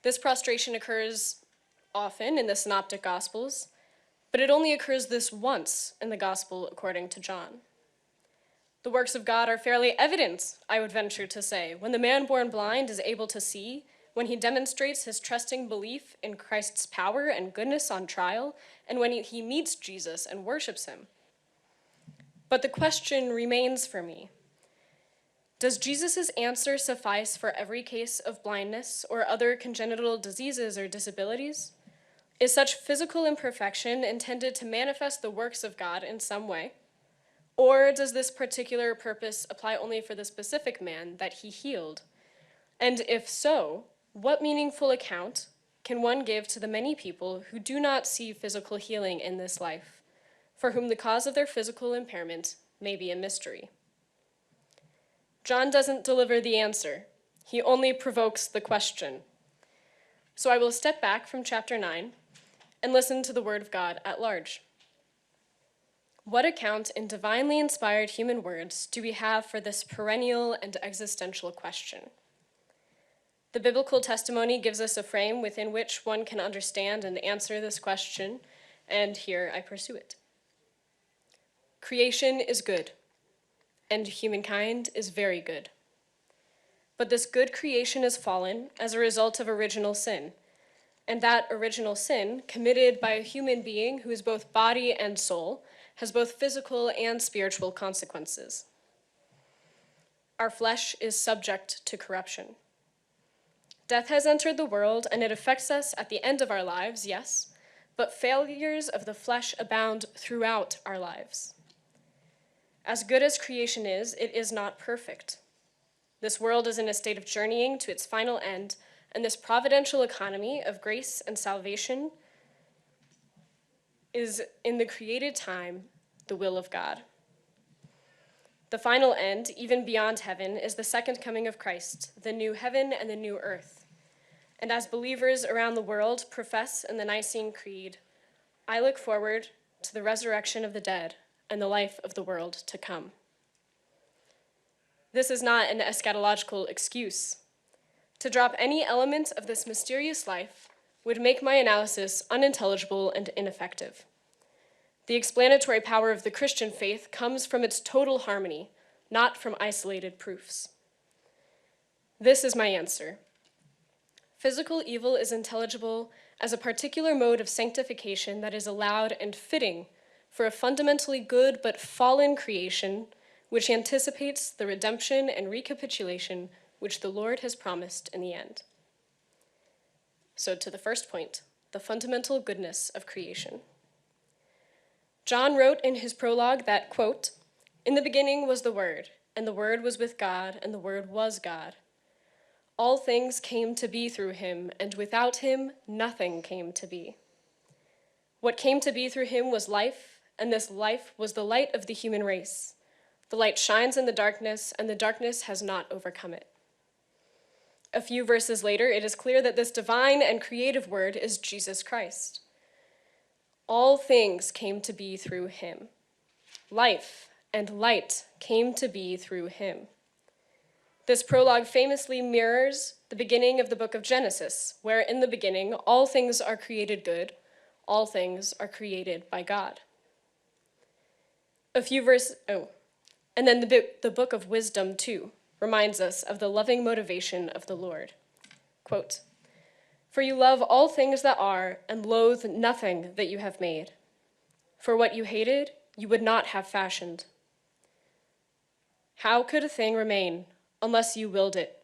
This prostration occurs often in the Synoptic Gospels, but it only occurs this once in the Gospel according to John. The works of God are fairly evident, I would venture to say, when the man born blind is able to see, when he demonstrates his trusting belief in Christ's power and goodness on trial, and when he meets Jesus and worships him. But the question remains for me. Does Jesus' answer suffice for every case of blindness or other congenital diseases or disabilities? Is such physical imperfection intended to manifest the works of God in some way? Or does this particular purpose apply only for the specific man that he healed? And if so, what meaningful account can one give to the many people who do not see physical healing in this life, for whom the cause of their physical impairment may be a mystery? John doesn't deliver the answer. He only provokes the question. So I will step back from chapter 9 and listen to the word of God at large. What account in divinely inspired human words do we have for this perennial and existential question? The biblical testimony gives us a frame within which one can understand and answer this question, and here I pursue it. Creation is good, and humankind is very good. But this good creation is fallen as a result of original sin, and that original sin, committed by a human being who is both body and soul, has both physical and spiritual consequences. Our flesh is subject to corruption. Death has entered the world, and it affects us at the end of our lives, yes, but failures of the flesh abound throughout our lives. As good as creation is, it is not perfect. This world is in a state of journeying to its final end, and this providential economy of grace and salvation is, in the created time, the will of God. The final end, even beyond heaven, is the second coming of Christ, the new heaven and the new earth. And as believers around the world profess in the Nicene Creed, I look forward to the resurrection of the dead and the life of the world to come. This is not an eschatological excuse. To drop any element of this mysterious life would make my analysis unintelligible and ineffective. The explanatory power of the Christian faith comes from its total harmony, not from isolated proofs. This is my answer. Physical evil is intelligible as a particular mode of sanctification that is allowed and fitting for a fundamentally good but fallen creation which anticipates the redemption and recapitulation which the Lord has promised in the end. So to the first point, the fundamental goodness of creation. John wrote in his prologue that, quote, "In the beginning was the Word, and the Word was with God, and the Word was God. All things came to be through him, and without him nothing came to be. What came to be through him was life, and this life was the light of the human race. The light shines in the darkness, and the darkness has not overcome it. A few verses later, it is clear that this divine and creative word is Jesus Christ. All things came to be through him. Life and light came to be through him. This prologue famously mirrors the beginning of the book of Genesis, where in the beginning all things are created good, all things are created by God. And then the book of Wisdom 2 reminds us of the loving motivation of the Lord. Quote, "For you love all things that are, and loathe nothing that you have made. For what you hated, you would not have fashioned. How could a thing remain unless you willed it,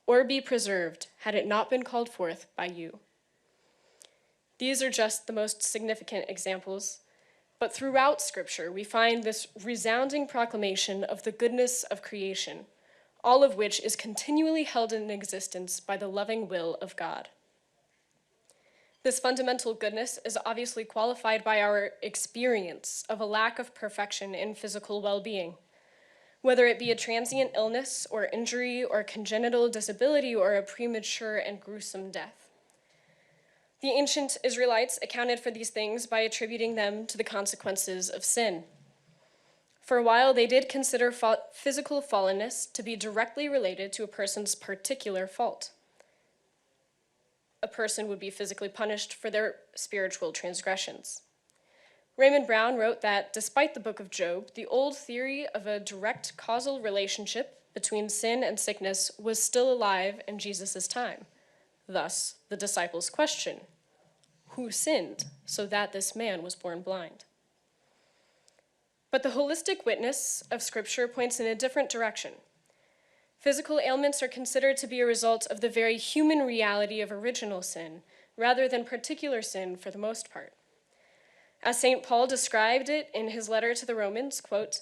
or be preserved had it not been called forth by you?" These are just the most significant examples, but throughout Scripture we find this resounding proclamation of the goodness of creation, all of which is continually held in existence by the loving will of God. This fundamental goodness is obviously qualified by our experience of a lack of perfection in physical well-being, whether it be a transient illness or injury or congenital disability or a premature and gruesome death. The ancient Israelites accounted for these things by attributing them to the consequences of sin. For a while, they did consider physical fallenness to be directly related to a person's particular fault. A person would be physically punished for their spiritual transgressions. Raymond Brown wrote that, despite the book of Job, the old theory of a direct causal relationship between sin and sickness was still alive in Jesus' time. Thus, the disciples' question, who sinned so that this man was born blind? But the holistic witness of Scripture points in a different direction. Physical ailments are considered to be a result of the very human reality of original sin, rather than particular sin for the most part. As St. Paul described it in his letter to the Romans, quote,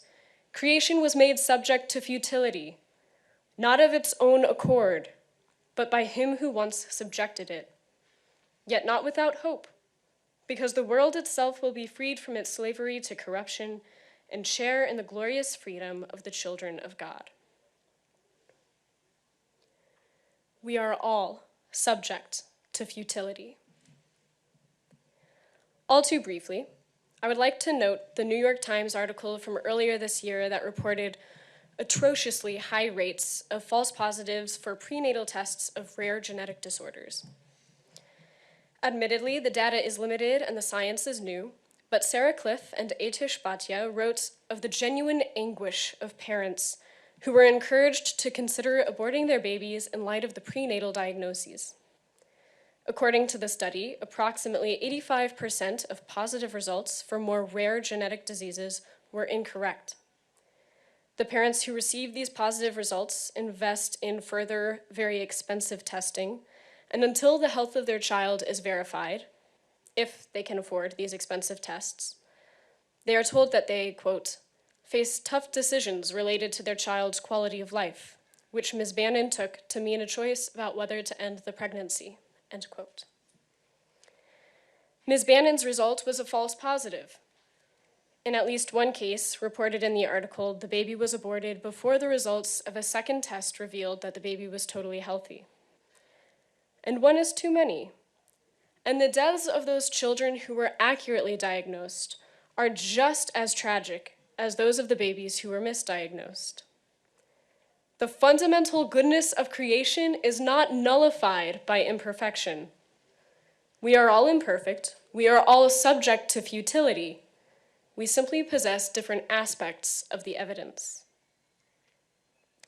"Creation was made subject to futility, not of its own accord, but by him who once subjected it. Yet not without hope, because the world itself will be freed from its slavery to corruption and share in the glorious freedom of the children of God." We are all subject to futility. All too briefly, I would like to note the New York Times article from earlier this year that reported atrociously high rates of false positives for prenatal tests of rare genetic disorders. Admittedly, the data is limited and the science is new, but Sarah Cliff and Atish Bhatia wrote of the genuine anguish of parents who were encouraged to consider aborting their babies in light of the prenatal diagnoses. According to the study, approximately 85% of positive results for more rare genetic diseases were incorrect. The parents who receive these positive results invest in further, very expensive testing, and until the health of their child is verified, if they can afford these expensive tests, they are told that they, quote, "face tough decisions related to their child's quality of life, which Ms. Bannon took to mean a choice about whether to end the pregnancy," end quote. Ms. Bannon's result was a false positive. In at least one case reported in the article, the baby was aborted before the results of a second test revealed that the baby was totally healthy. And one is too many. And the deaths of those children who were accurately diagnosed are just as tragic as those of the babies who were misdiagnosed. The fundamental goodness of creation is not nullified by imperfection. We are all imperfect. We are all subject to futility. We simply possess different aspects of the evidence.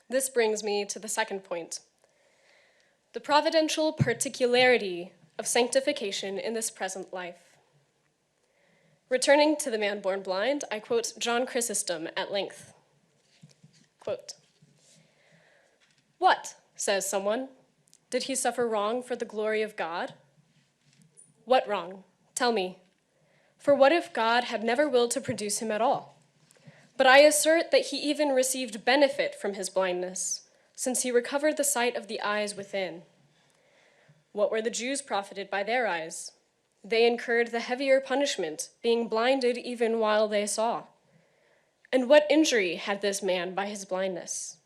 This brings me to the second point: the providential particularity of sanctification in this present life. Returning to the man born blind, I quote John Chrysostom at length. Quote, "What, says someone, did he suffer wrong for the glory of God? What wrong? Tell me. For what if God had never willed to produce him at all? But I assert that he even received benefit from his blindness, since he recovered the sight of the eyes within. What were the Jews profited by their eyes? They incurred the heavier punishment, being blinded even while they saw. And what injury had this man by his blindness?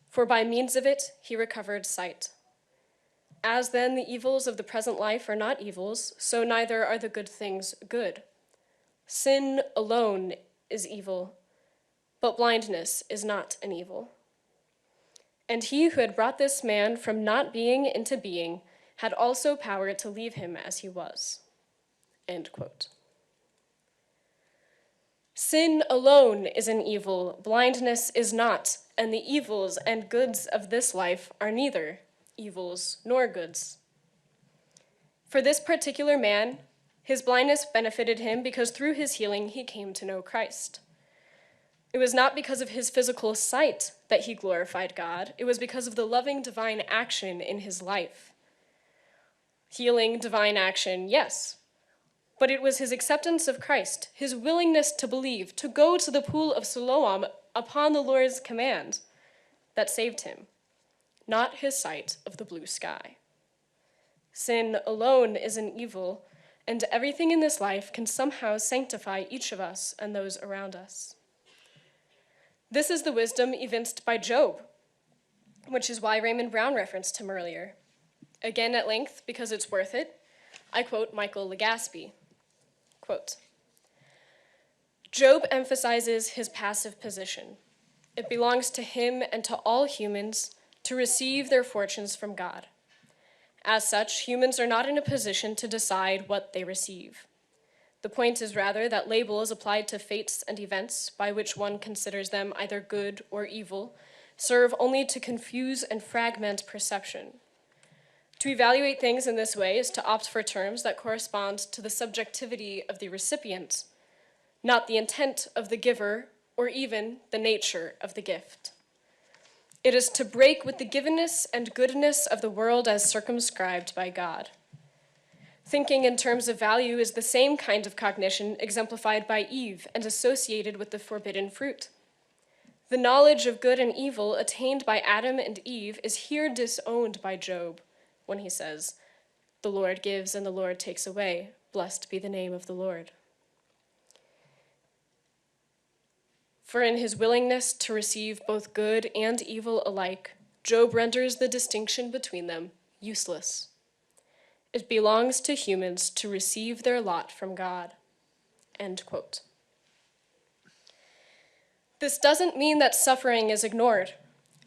For by means of it he recovered sight. As then the evils of the present life are not evils, so neither are the good things good. Sin alone is evil, but blindness is not an evil. And he who had brought this man from not being into being had also power to leave him as he was. End quote. Sin alone is an evil, blindness is not, and the evils and goods of this life are neither evils nor goods. For this particular man, his blindness benefited him because through his healing he came to know Christ. It was not because of his physical sight that he glorified God, it was because of the loving divine action in his life. Healing, divine action, yes, but it was his acceptance of Christ, his willingness to believe, to go to the pool of Siloam upon the Lord's command, that saved him, not his sight of the blue sky. Sin alone is an evil, and everything in this life can somehow sanctify each of us and those around us. This is the wisdom evinced by Job, which is why Raymond Brown referenced him earlier. Again at length, because it's worth it, I quote Michael Legaspi. Quote, Job emphasizes his passive position. It belongs to him and to all humans to receive their fortunes from God. As such, humans are not in a position to decide what they receive. The point is rather that labels applied to fates and events, by which one considers them either good or evil, serve only to confuse and fragment perception. To evaluate things in this way is to opt for terms that correspond to the subjectivity of the recipient, not the intent of the giver or even the nature of the gift. It is to break with the givenness and goodness of the world as circumscribed by God. Thinking in terms of value is the same kind of cognition exemplified by Eve and associated with the forbidden fruit. The knowledge of good and evil attained by Adam and Eve is here disowned by Job when he says, "The Lord gives and the Lord takes away. Blessed be the name of the Lord." For in his willingness to receive both good and evil alike, Job renders the distinction between them useless. It belongs to humans to receive their lot from God. End quote. This doesn't mean that suffering is ignored.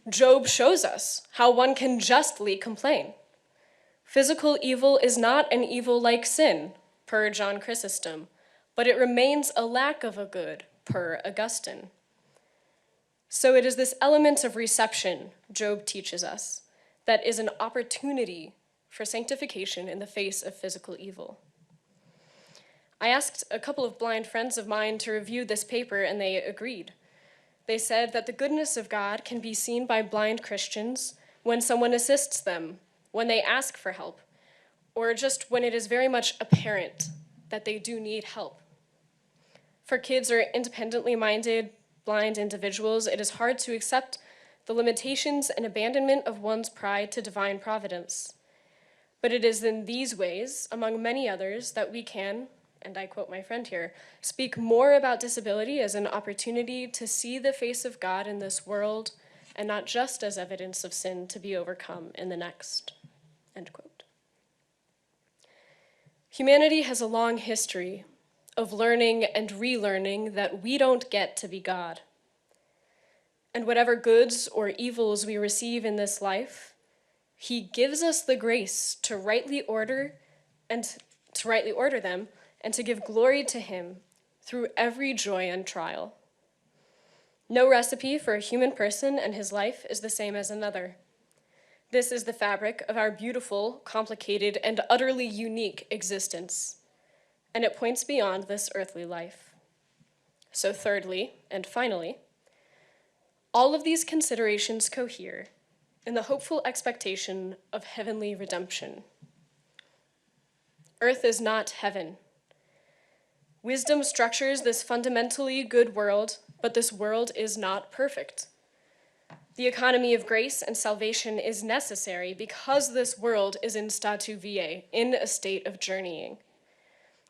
Job shows us how one can justly complain. Physical evil is not an evil like sin, per John Chrysostom, but it remains a lack of a good, per Augustine. So it is this element of reception, Job teaches us, that is an opportunity for sanctification in the face of physical evil. I asked a couple of blind friends of mine to review this paper, and they agreed. They said that the goodness of God can be seen by blind Christians when someone assists them, when they ask for help, or just when it is very much apparent that they do need help. For kids or independently minded, blind individuals, it is hard to accept the limitations and abandonment of one's pride to divine providence. But it is in these ways, among many others, that we can, and I quote my friend here, speak more about disability as an opportunity to see the face of God in this world, and not just as evidence of sin to be overcome in the next. End quote. Humanity has a long history of learning and relearning that we don't get to be God. And whatever goods or evils we receive in this life, he gives us the grace to rightly order them and to give glory to him through every joy and trial. No recipe for a human person and his life is the same as another. This is the fabric of our beautiful, complicated, and utterly unique existence, and it points beyond this earthly life. So thirdly, and finally, all of these considerations cohere in the hopeful expectation of heavenly redemption. Earth is not heaven. Wisdom structures this fundamentally good world, but this world is not perfect. The economy of grace and salvation is necessary because this world is in statu viae, in a state of journeying.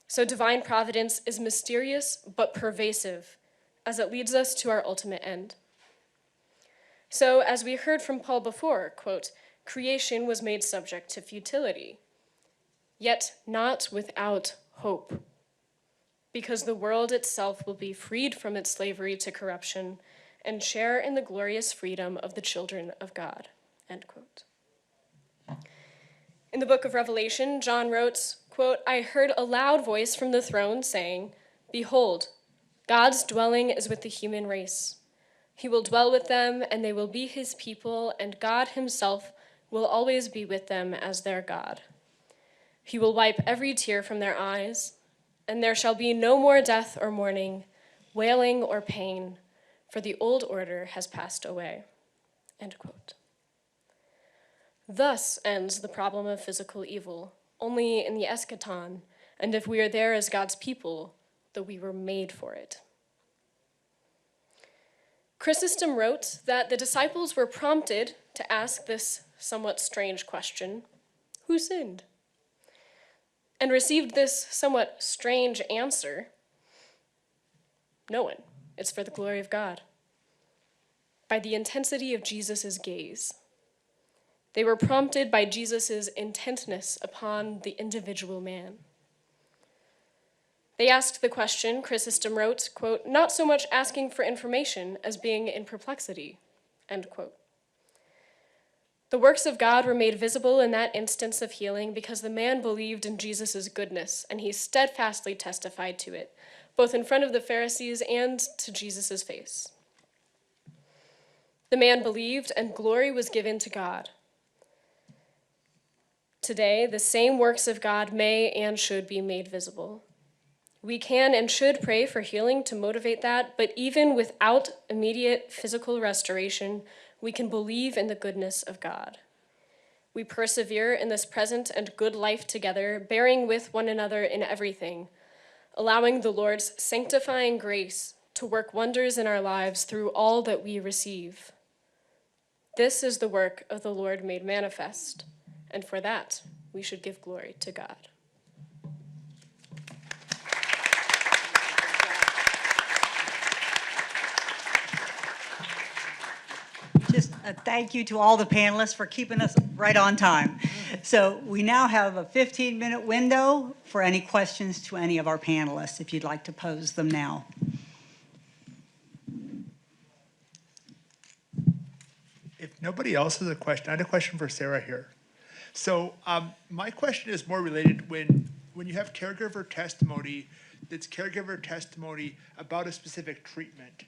So divine providence is mysterious but pervasive, as it leads us to our ultimate end. So, as we heard from Paul before, quote, creation was made subject to futility, yet not without hope, because the world itself will be freed from its slavery to corruption and share in the glorious freedom of the children of God, end quote. In the book of Revelation, John wrote, quote, I heard a loud voice from the throne saying, behold, God's dwelling is with the human race. He will dwell with them, and they will be his people, and God himself will always be with them as their God. He will wipe every tear from their eyes, and there shall be no more death or mourning, wailing or pain, for the old order has passed away, end quote. Thus ends the problem of physical evil, only in the eschaton, and if we are there as God's people, though we were made for it. Chrysostom wrote that the disciples were prompted to ask this somewhat strange question, who sinned? And received this somewhat strange answer, no one. It's for the glory of God. By the intensity of Jesus' gaze. They were prompted by Jesus' intentness upon the individual man. They asked the question, Chrysostom wrote, quote, not so much asking for information as being in perplexity, end quote. The works of God were made visible in that instance of healing because the man believed in Jesus' goodness, and he steadfastly testified to it, both in front of the Pharisees and to Jesus' face. The man believed, and glory was given to God. Today, the same works of God may and should be made visible. We can and should pray for healing to motivate that, but even without immediate physical restoration, we can believe in the goodness of God. We persevere in this present and good life together, bearing with one another in everything, allowing the Lord's sanctifying grace to work wonders in our lives through all that we receive. This is the work of the Lord made manifest, and for that we should give glory to God. Just a thank you to all the panelists for keeping us right on time. So we now have a 15-minute window for any questions to any of our panelists, if you'd like to pose them now. If nobody else has a question, I had a question for Sara here. So my question is more related when you have caregiver testimony, that's caregiver testimony about a specific treatment,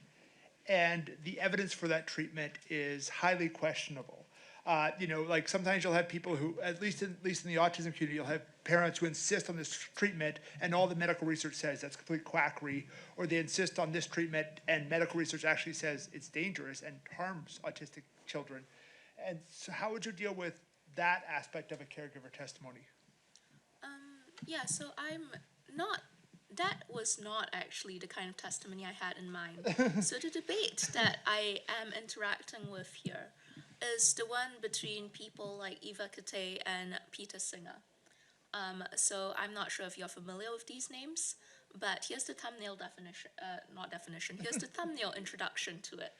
and the evidence for that treatment is highly questionable. Like sometimes you'll have people who, at least in the autism community, you'll have parents who insist on this treatment and all the medical research says that's complete quackery, or they insist on this treatment and medical research actually says it's dangerous and harms autistic children. And so how would you deal with that aspect of a caregiver testimony? Yeah, so that was not actually the kind of testimony I had in mind. So the debate that I am interacting with here is the one between people like Eva Kate and Peter Singer. So I'm not sure if you're familiar with these names, but here's the thumbnail here's the thumbnail introduction to it.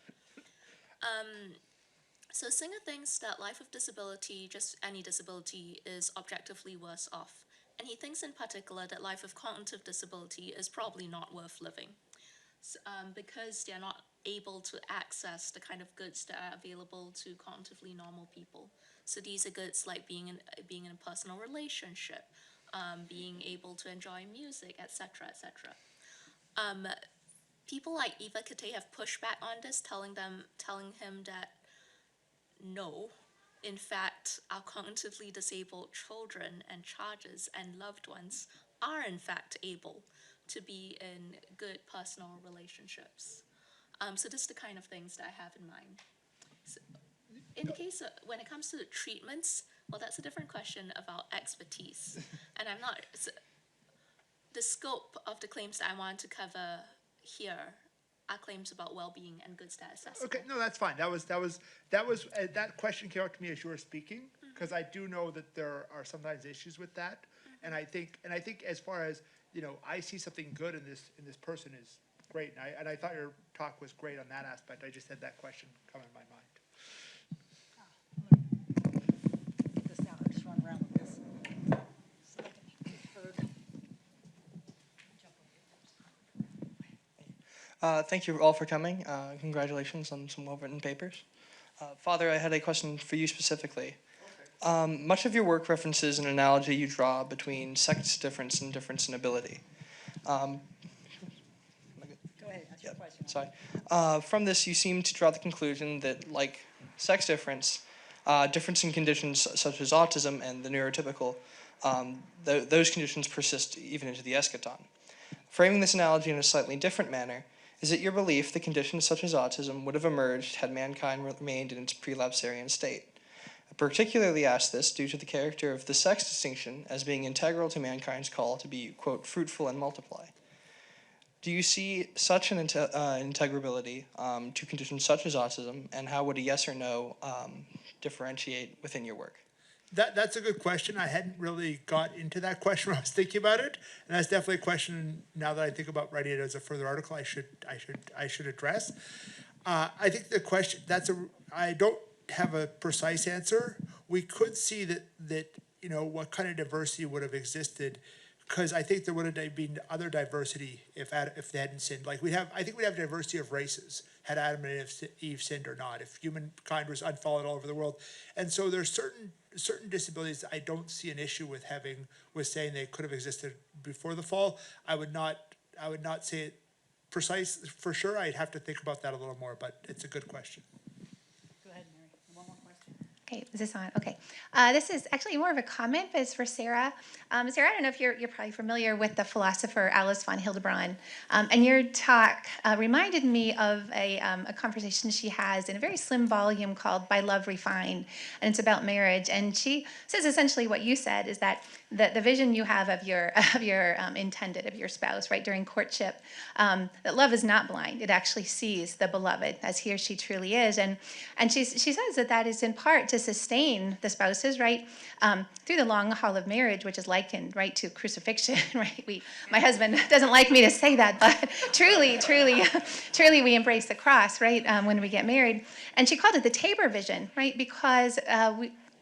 So Singer thinks that life with disability, just any disability, is objectively worse off. And he thinks in particular that life with cognitive disability is probably not worth living because they're not able to access the kind of goods that are available to cognitively normal people. So these are goods like being in a personal relationship, being able to enjoy music, etc., etc. People like Eva Kate have pushed back on this, telling him that no, in fact, our cognitively disabled children and charges and loved ones are in fact able to be in good personal relationships. So this is the kind of things that I have in mind. So in the case of, when it comes to the treatments, well, that's a different question about expertise. And the scope of the claims that I want to cover here are claims about well-being and good status assessment. Okay, no, that's fine. That question came up to me as you were speaking, because I do know that there are sometimes issues with that, and I think as far as I see something good in this person is great, and I thought your talk was great on that aspect. I just had that question come in my mind. Get this out. I just run around with this. So I can be heard. Thank you all for coming. Congratulations on some well-written papers. Father, I had a question for you specifically. Much of your work references an analogy you draw between sex difference and difference in ability. Go ahead, ask your question. Sorry. From this, you seem to draw the conclusion that, like sex difference, difference in conditions such as autism and the neurotypical, those conditions persist even into the eschaton. Framing this analogy in a slightly different manner, is it your belief that conditions such as autism would have emerged had mankind remained in its prelapsarian state? I particularly ask this due to the character of the sex distinction as being integral to mankind's call to be, quote, fruitful and multiply. Do you see such an integrability to conditions such as autism, and how would a yes or no differentiate within your work? That's a good question. I hadn't really got into that question when I was thinking about it, and that's definitely a question. Now that I think about writing it as a further article, I should address. I think the question I don't have a precise answer. We could see that what kind of diversity would have existed, because I think there would have been other diversity if they hadn't sinned. Like I think we'd have diversity of races had Adam and Eve sinned or not, if humankind was unfollowed all over the world. And so there's certain disabilities I don't see an issue with saying they could have existed before the fall. I would not say it precise for sure. I'd have to think about that a little more, but it's a good question. Go ahead, Mary. One more question. Okay, is this on? Okay. This is actually more of a comment, but it's for Sara. Sara, I don't know if you're probably familiar with the philosopher Alice von Hildebrand. And your talk reminded me of a conversation she has in a very slim volume called By Love Refined, and it's about marriage. And she says essentially what you said is that the vision you have of your intended, of your spouse, right, during courtship, that love is not blind. It actually sees the beloved as he or she truly is. And she says that is in part to sustain the spouses, right, through the long haul of marriage, which is likened, right, to crucifixion, right? My husband doesn't like me to say that, but truly we embrace the cross, right, when we get married. And she called it the Tabor vision, right, because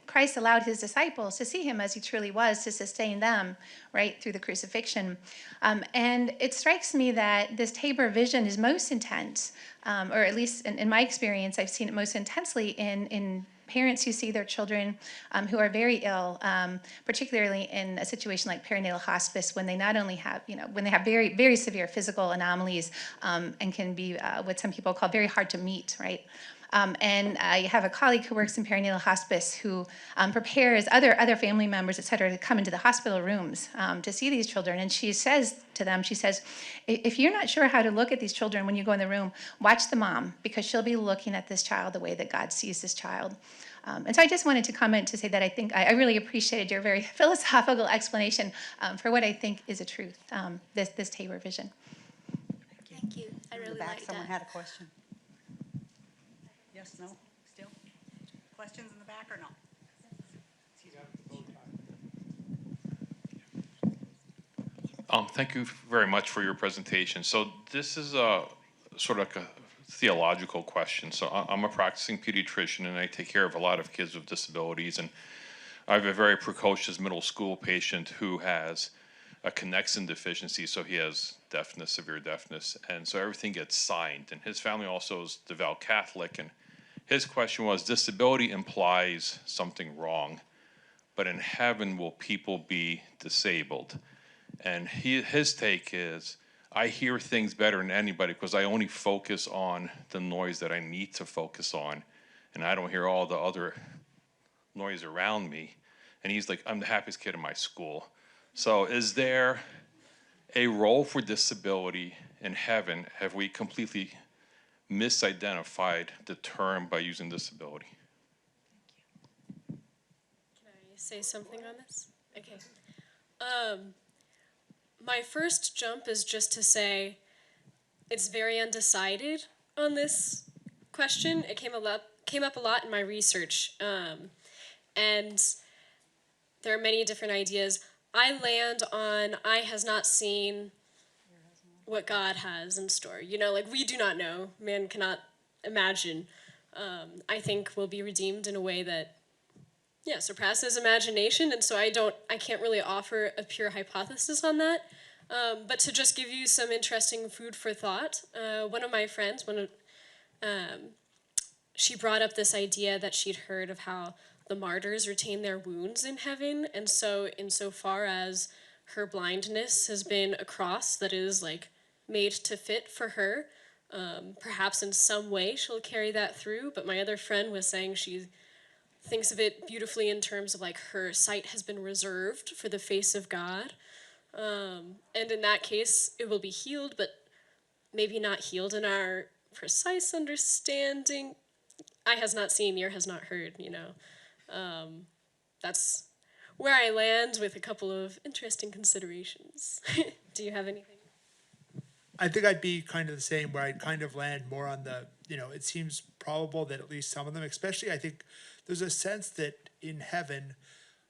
Christ allowed his disciples to see him as he truly was, to sustain them, right, through the crucifixion. And it strikes me that this Tabor vision is most intense, or at least in my experience, I've seen it most intensely in parents who see their children who are very ill, particularly in a situation like perinatal hospice, when they not only have, when they have very, very severe physical anomalies and can be what some people call very hard to meet, right? And I have a colleague who works in perinatal hospice who prepares other family members, et cetera, to come into the hospital rooms to see these children. And she says to them, she says, if you're not sure how to look at these children when you go in the room, watch the mom, because she'll be looking at this child the way that God sees this child. And so I just wanted to comment to say that I think I really appreciated your very philosophical explanation for what I think is a truth, this Tabor vision. Thank you. I In the really back, like someone that. had a question. Yes, no, still? Questions in the back or not? Thank you very much for your presentation. So this is a sort of like a theological question. So I'm a practicing pediatrician, and I take care of a lot of kids with disabilities. And I have a very precocious middle school patient who has a connexin deficiency. So he has deafness, severe deafness. And so everything gets signed. And his family also is devout Catholic. And his question was, disability implies something wrong, but in heaven will people be disabled? And his take is, I hear things better than anybody because I only focus on the noise that I need to focus on, and I don't hear all the other noise around me. And he's like, I'm the happiest kid in my school. So is there a role for disability in heaven? Have we completely misidentified the term by using disability? Can I say something on this? Okay. My first jump is just to say it's very undecided on this question. It came up a lot in my research, and there are many different ideas. I land on eye has not seen, what God has in store. You know, like we do not know, man cannot imagine. I think we'll be redeemed in a way that, yeah, surpasses imagination. And so I can't really offer a pure hypothesis on that. But to just give you some interesting food for thought, one of my friends, she brought up this idea that she'd heard of how the martyrs retain their wounds in heaven, and so insofar as her blindness has been a cross that is like made to fit for her, perhaps in some way she'll carry that through. But my other friend was saying she thinks of it beautifully in terms of like her sight has been reserved for the face of God. And in that case, it will be healed, but maybe not healed in our precise understanding. Eye has not seen, ear has not heard, you know. That's where I land with a couple of interesting considerations. Do you have anything? I think I'd be kind of the same, where I'd kind of land more on the, it seems probable that at least some of them, especially I think there's a sense that in heaven,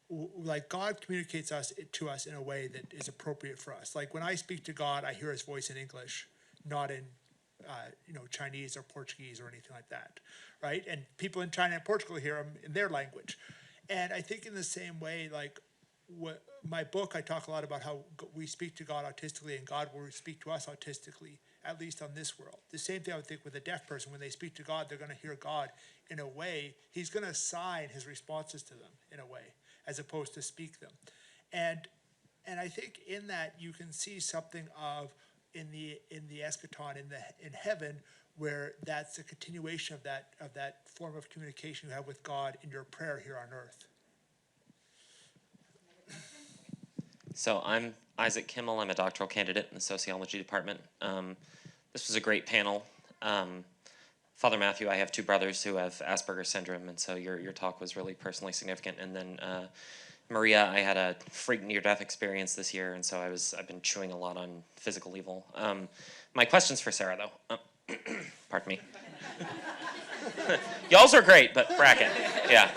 like God communicates to us in a way that is appropriate for us. Like when I speak to God, I hear his voice in English, not in, Chinese or Portuguese or anything like that, right? And people in China and Portugal hear him in their language. And I think in the same way, like my book, I talk a lot about how we speak to God autistically and God will speak to us autistically, at least on this world. The same thing I would think with a deaf person. When they speak to God, they're going to hear God in a way. He's going to assign his responses to them in a way, as opposed to speak them. And I think in that you can see something of in the eschaton, in heaven, where that's a continuation of that form of communication you have with God in your prayer here on earth. So I'm Isaac Kimmel. I'm a doctoral candidate in the sociology department. This was a great panel. Father Matthew, I have two brothers who have Asperger's syndrome, and so your talk was really personally significant. And then Maria, I had a freak near-death experience this year, and so I've been chewing a lot on physical evil. My question's for Sara, though. Pardon me. Y'all's are great, but bracket, yeah.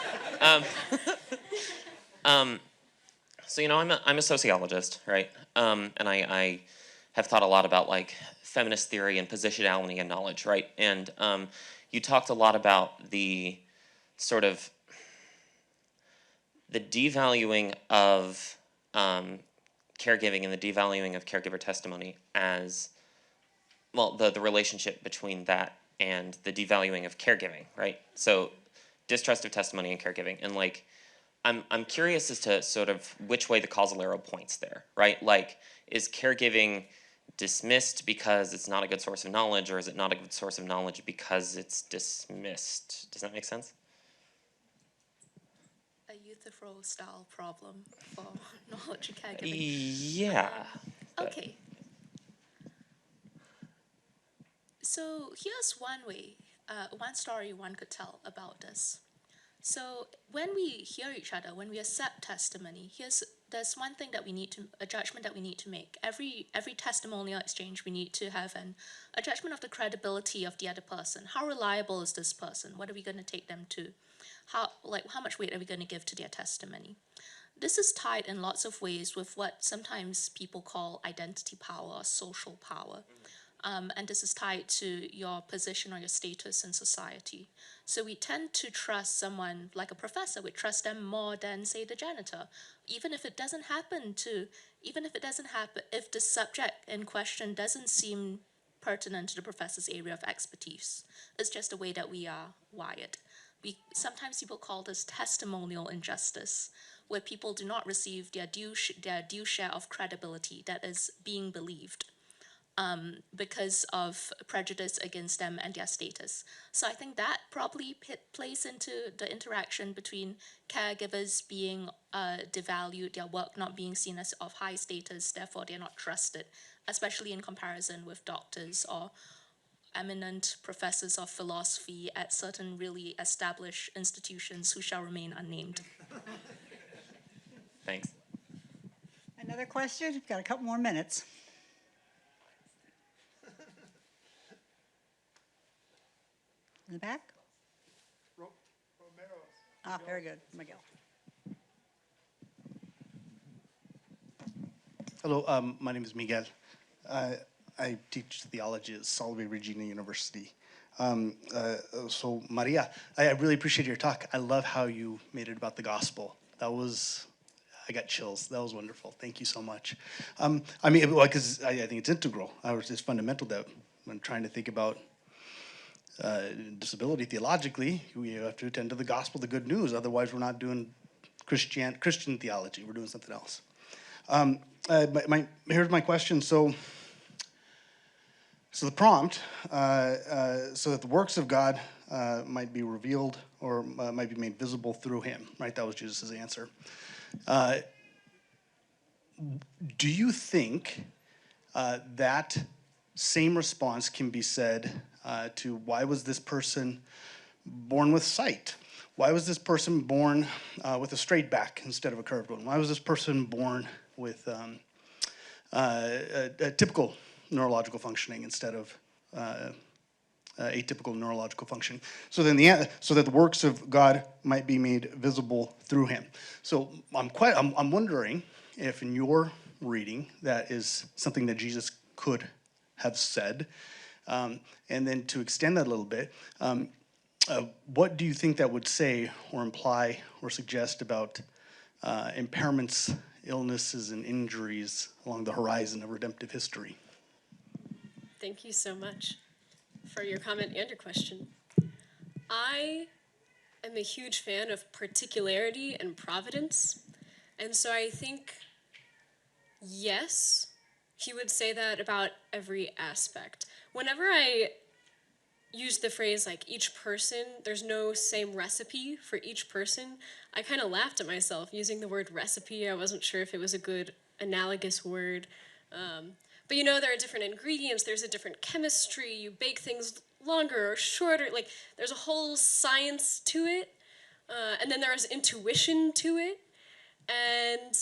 So I'm a sociologist, right? And I have thought a lot about like feminist theory and positionality and knowledge, right? And you talked a lot about the sort of the devaluing of caregiving and the devaluing of caregiver testimony as, well, the relationship between that and the devaluing of caregiving, right? So distrust of testimony and caregiving. And like, I'm curious as to sort of which way the causal arrow points there, right? Like, is caregiving dismissed because it's not a good source of knowledge, or is it not a good source of knowledge because it's dismissed? Does that make sense? A Euthyphro style problem for knowledge and caregiving. Yeah. Okay. So here's one way, one story one could tell about this. So when we hear each other, when we accept testimony, there's one thing that a judgment that we need to make. Every testimonial exchange, we need to have a judgment of the credibility of the other person. How reliable is this person? What are we going to take them to? How much weight are we going to give to their testimony? This is tied in lots of ways with what sometimes people call identity power or social power. And this is tied to your position or your status in society. So we tend to trust someone like a professor. We trust them more than, say, the janitor. Even if the subject in question doesn't seem pertinent to the professor's area of expertise. It's just the way that we are wired. Sometimes people call this testimonial injustice, where people do not receive their due share of credibility that is being believed. Because of prejudice against them and their status. So I think that probably plays into the interaction between caregivers being devalued, their work not being seen as of high status, therefore they're not trusted, especially in comparison with doctors or eminent professors of philosophy at certain really established institutions who shall remain unnamed. Thanks. Another question? We've got a couple more minutes. In the back? Romero. Ah, very good, Miguel. Hello, my name is Miguel. I teach theology at Salve Regina University. So Maria, I really appreciate your talk. I love how you made it about the gospel. I got chills. That was wonderful. Thank you so much. I mean, because I think it's integral. It's fundamental that when trying to think about disability theologically, we have to attend to the gospel, the good news. Otherwise, we're not doing Christian theology. We're doing something else. Here's my question. So the prompt, so that the works of God might be revealed or might be made visible through him, right? That was Jesus' answer. Do you think that same response can be said to why was this person born with sight? Why was this person born with a straight back instead of a curved one? Why was this person born with a typical neurological functioning instead of atypical neurological functioning? So that the works of God might be made visible through him. So I'm wondering if in your reading that is something that Jesus could have said, and then to extend that a little bit, what do you think that would say or imply or suggest about impairments, illnesses, and injuries along the horizon of redemptive history? Thank you so much for your comment and your question. I am a huge fan of particularity and providence, and so I think, yes, he would say that about every aspect. Whenever I use the phrase, like, each person, there's no same recipe for each person, I kind of laughed at myself using the word recipe. I wasn't sure if it was a good analogous word. But you know, there are different ingredients, there's a different chemistry, you bake things longer or shorter, like, there's a whole science to it, and then there's intuition to it, and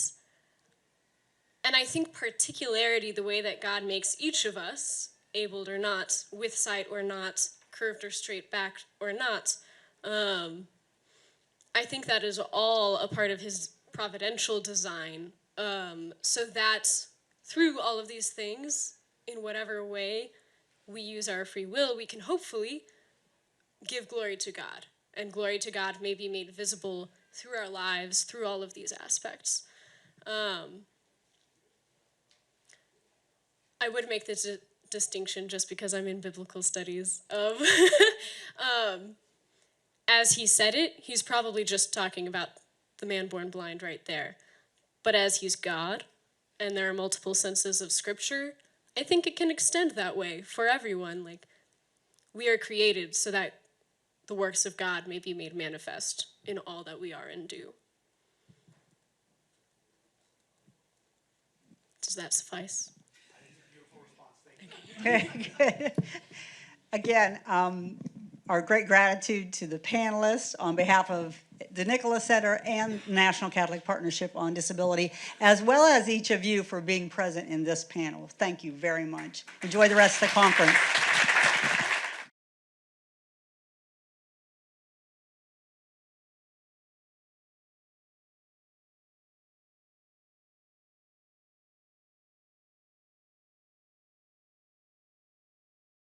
I think particularity, the way that God makes each of us, abled or not, with sight or not, curved or straight backed or not, I think that is all a part of his providential design, so that through all of these things, in whatever way we use our free will, we can hopefully give glory to God. And glory to God may be made visible through our lives, through all of these aspects. I would make this distinction just because I'm in biblical studies of, as he said it, he's probably just talking about the man born blind right there. But as he's God, and there are multiple senses of Scripture, I think it can extend that way for everyone. Like, we are created so that the works of God may be made manifest in all that we are and do. Does that suffice? Good. Again, our great gratitude to the panelists on behalf of the Nicholas Center and National Catholic Partnership on Disability, as well as each of you for being present in this panel. Thank you very much. Enjoy the rest of the conference.